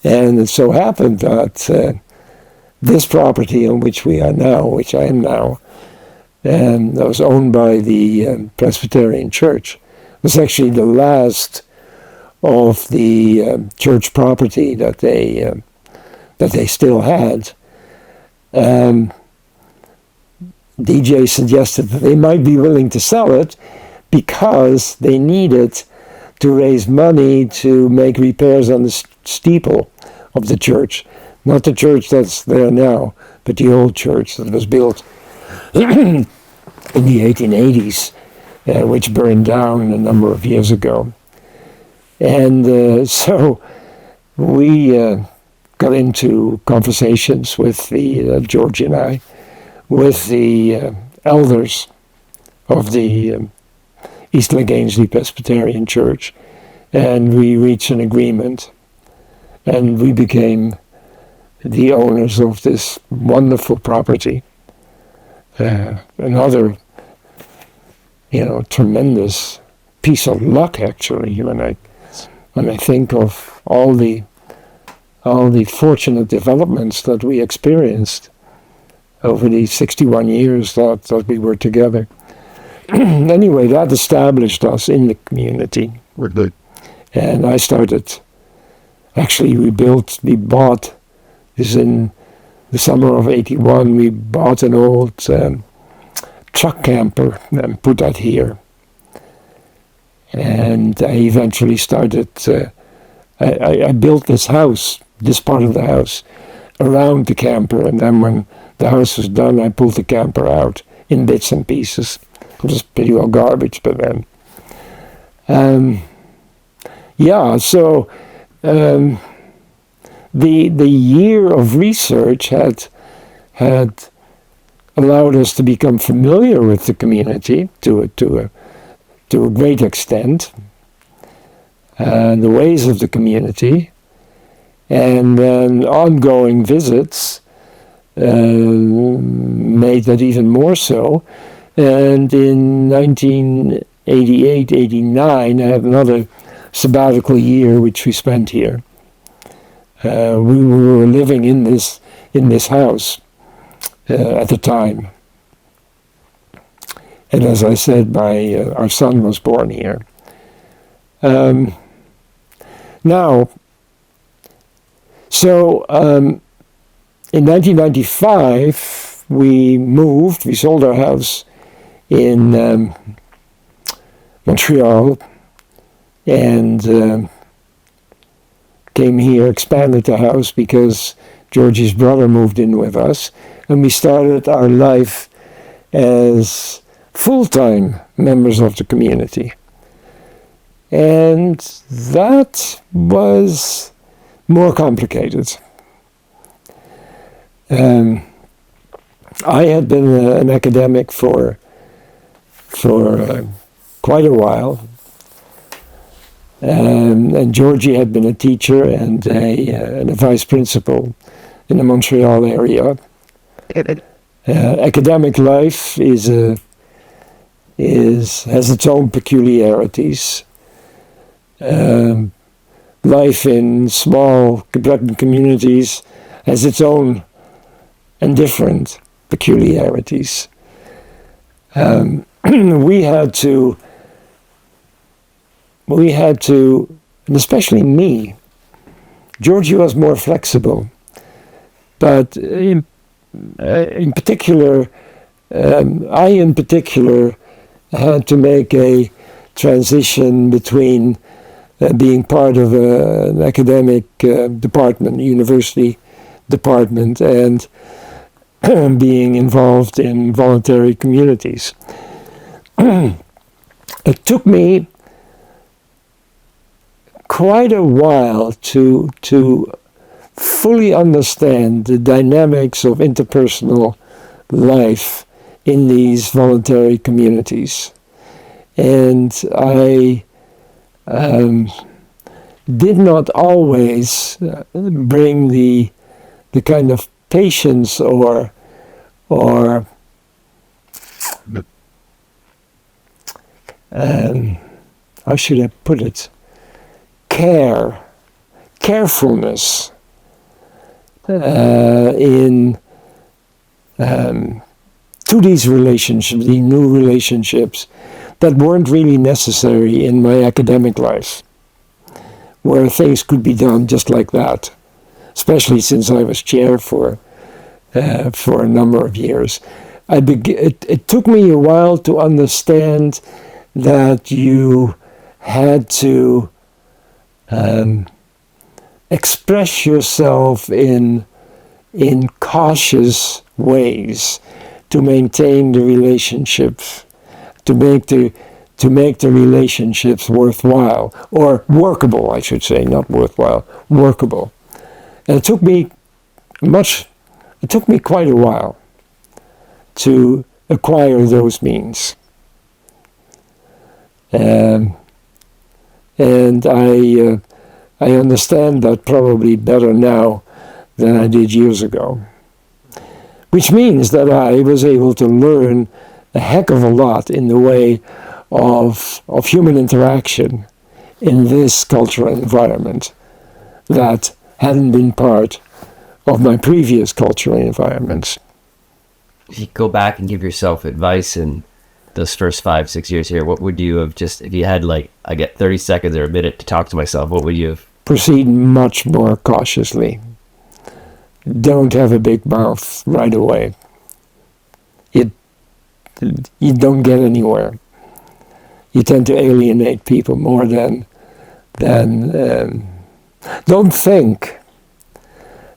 And it so happened that this property on which we are now, which I am now, that was owned by the Presbyterian Church, was actually the last of the church property that they still had. DJ suggested that they might be willing to sell it because they needed to raise money to make repairs on the steeple of the church. Not the church that's there now, but the old church that was built in the 1880s, which burned down a number of years ago. And so we got into conversations with George and I, with the elders of the East Allegheny Presbyterian Church, and we reached an agreement, and we became the owners of this wonderful property. Another, tremendous piece of luck, actually, when I think of all the fortunate developments that we experienced over the 61 years that we were together. Anyway, that established us in the community. We're good. And I started, actually we bought, this in the summer of 81, we bought an old truck camper and put that here. And I eventually started, I built this house, this part of the house, around the camper, and then when the house was done, I pulled the camper out in bits and pieces. It was pretty well garbage by then. So the year of research had allowed us to become familiar with the community to a great extent, the ways of the community, and then ongoing visits made that even more so. And in 1988, 89, I had another sabbatical year which we spent here. We were living in this house at the time. And as I said, our son was born here. In 1995, we sold our house in Montreal, and came here, expanded the house because Georgie's brother moved in with us, and we started our life as full-time members of the community. And that was more complicated. I had been an academic for quite a while, and Georgie had been a teacher and a vice principal in the Montreal area. Academic life has its own peculiarities. Life in small Tibetan communities has its own and different peculiarities. We had to, and especially me, Georgie was more flexible, but in particular, I in particular had to make a transition between being part of an academic department, university department, and being involved in voluntary communities. It took me quite a while to fully understand the dynamics of interpersonal life in these voluntary communities. And I did not always bring the kind of patience or how should I put it? Carefulness in to these relationships, these new relationships that weren't really necessary in my academic life, where things could be done just like that, especially since I was chair for a number of years. It took me a while to understand that you had to express yourself in cautious ways to maintain the relationships, to make the relationships worthwhile, or workable, I should say, not worthwhile, workable. And it took me quite a while to acquire those means. And I understand that probably better now than I did years ago. Which means that I was able to learn a heck of a lot in the way of human interaction in this cultural environment that hadn't been part of my previous cultural environments. If you go back and give yourself advice in those first 5-6 years here, what would you have just, if you had I get 30 seconds or a minute to talk to myself, what would you have? Proceed much more cautiously. Don't have a big mouth right away. You don't get anywhere. You tend to alienate people more than don't think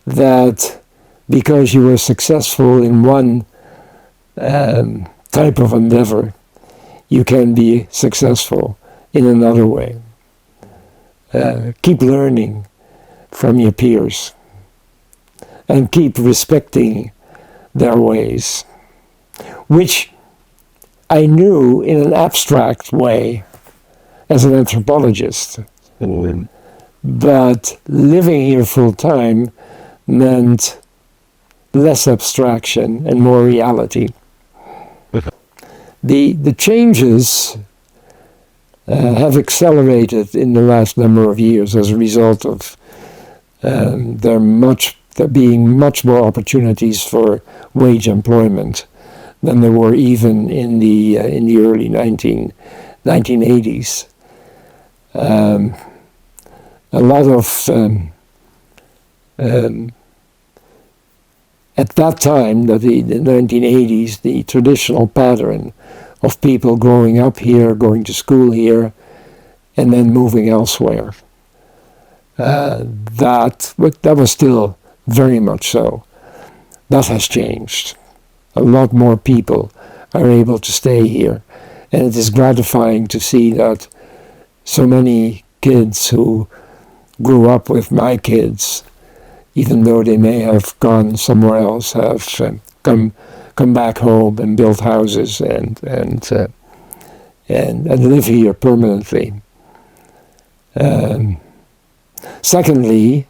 that because you were successful in one type of endeavor, you can be successful in another way. Keep learning from your peers and keep respecting their ways, which I knew in an abstract way as an anthropologist. But living here full time meant less abstraction and more reality. The changes have accelerated in the last number of years as a result of there being much more opportunities for wage employment than there were even in the early 1980s. A lot of at that time, the 1980s, the traditional pattern of people growing up here, going to school here, and then moving elsewhere. That was still very much so. That has changed. A lot more people are able to stay here. And it is gratifying to see that so many kids who grew up with my kids, even though they may have gone somewhere else, have come back home and built houses and live here permanently. Secondly,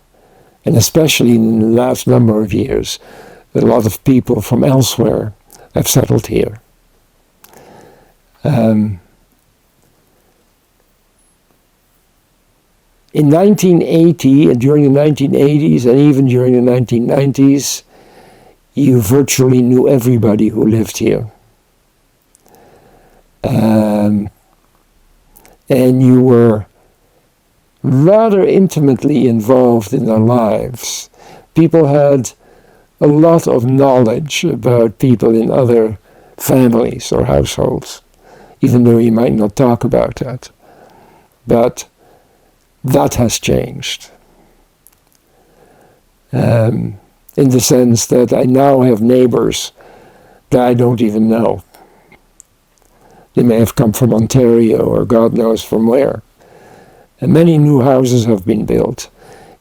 and especially in the last number of years, a lot of people from elsewhere have settled here. In 1980, and during the 1980s, and even during the 1990s, you virtually knew everybody who lived here. And you were rather intimately involved in their lives. People had a lot of knowledge about people in other families or households, even though you might not talk about that. But that has changed. In the sense that I now have neighbors that I don't even know. They may have come from Ontario or God knows from where. And many new houses have been built.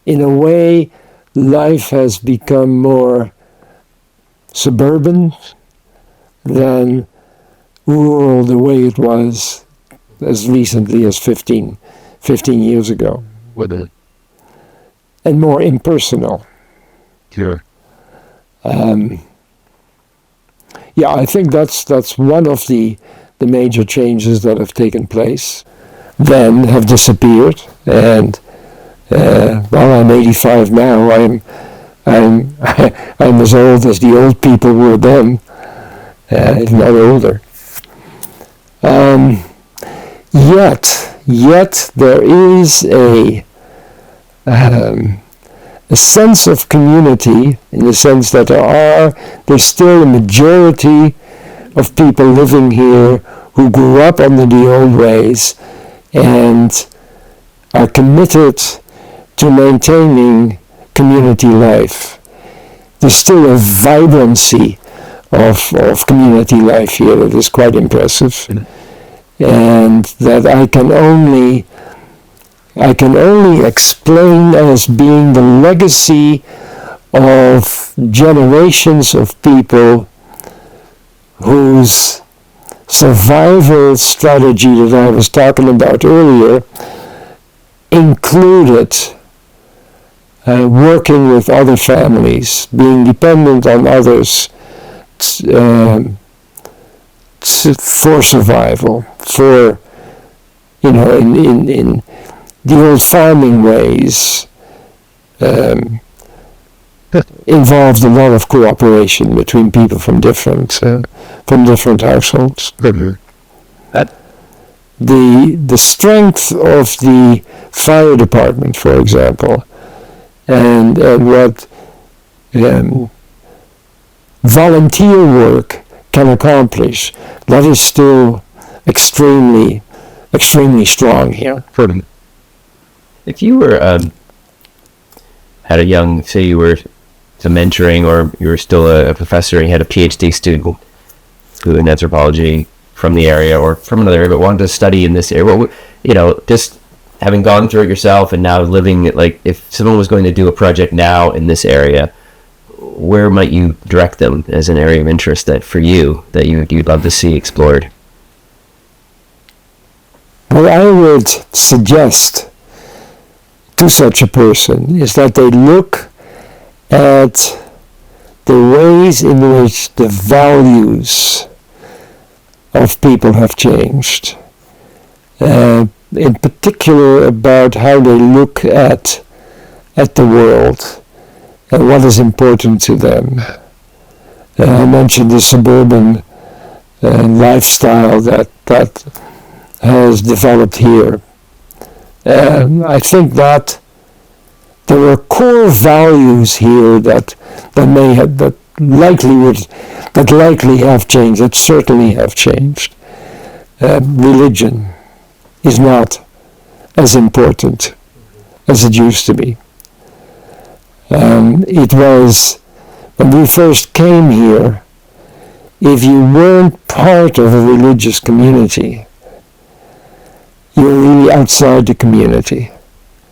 In a way, life has become more suburban than rural the way it was as recently as 15 years ago. And more impersonal. Sure. I think that's one of the major changes that have taken place, then have disappeared. And I'm 85 now. I'm as old as the old people were then, if not older. Yet there is a sense of community, in the sense that there's still a majority of people living here who grew up under the old ways and are committed to maintaining community life. There's still a vibrancy of community life here that is quite impressive, and that I can only explain as being the legacy of generations of people whose survival strategy that I was talking about earlier included working with other families, being dependent on others for survival, for, in the old farming ways, involved a lot of cooperation between people from different households. The strength of the fire department, for example, and what volunteer work can accomplish, that is still extremely strong here. If you were had a young, say you were mentoring, or you were still a professor and you had a PhD student who in anthropology from the area or from another area but wanted to study in this area, just having gone through it yourself and now living it, like if someone was going to do a project now in this area, where might you direct them as an area of interest that for you that you'd love to see explored? What I would suggest to such a person is that they look at the ways in which the values of people have changed. In particular about how they look at the world and what is important to them. I mentioned the suburban lifestyle that has developed here. I think that there are core values here that likely have changed, that certainly have changed. religion is not as important as it used to be. It was, when we first came here, if you weren't part of a religious community, you were really outside the community.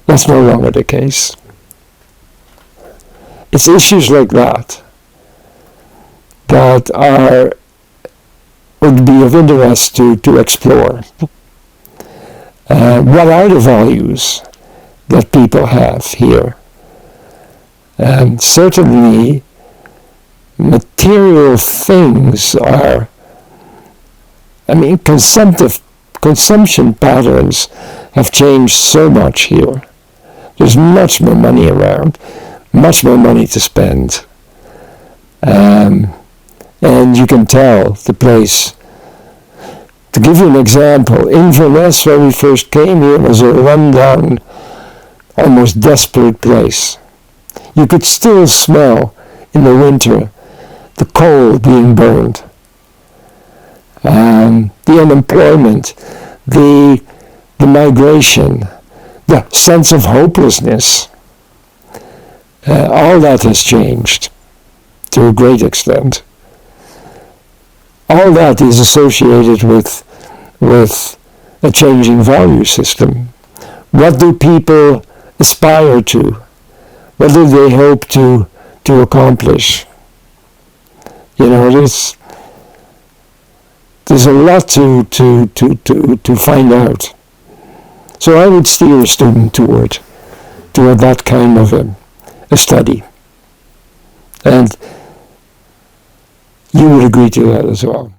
That's no longer the case. It's issues like that that would be of interest to explore. What are the values that people have here? Certainly, material things are, consumption patterns have changed so much here. There's much more money around, much more money to spend. And you can tell the place. To give you an example, Inverness, where we first came here, was a run-down, almost desperate place. You could still smell in the winter the coal being burned. The unemployment, the migration, the sense of hopelessness, all that has changed to a great extent. All that is associated with a changing value system. What do people aspire to? What do they hope to accomplish? There's a lot to find out. So I would steer a student toward that kind of a study. And you would agree to that as well.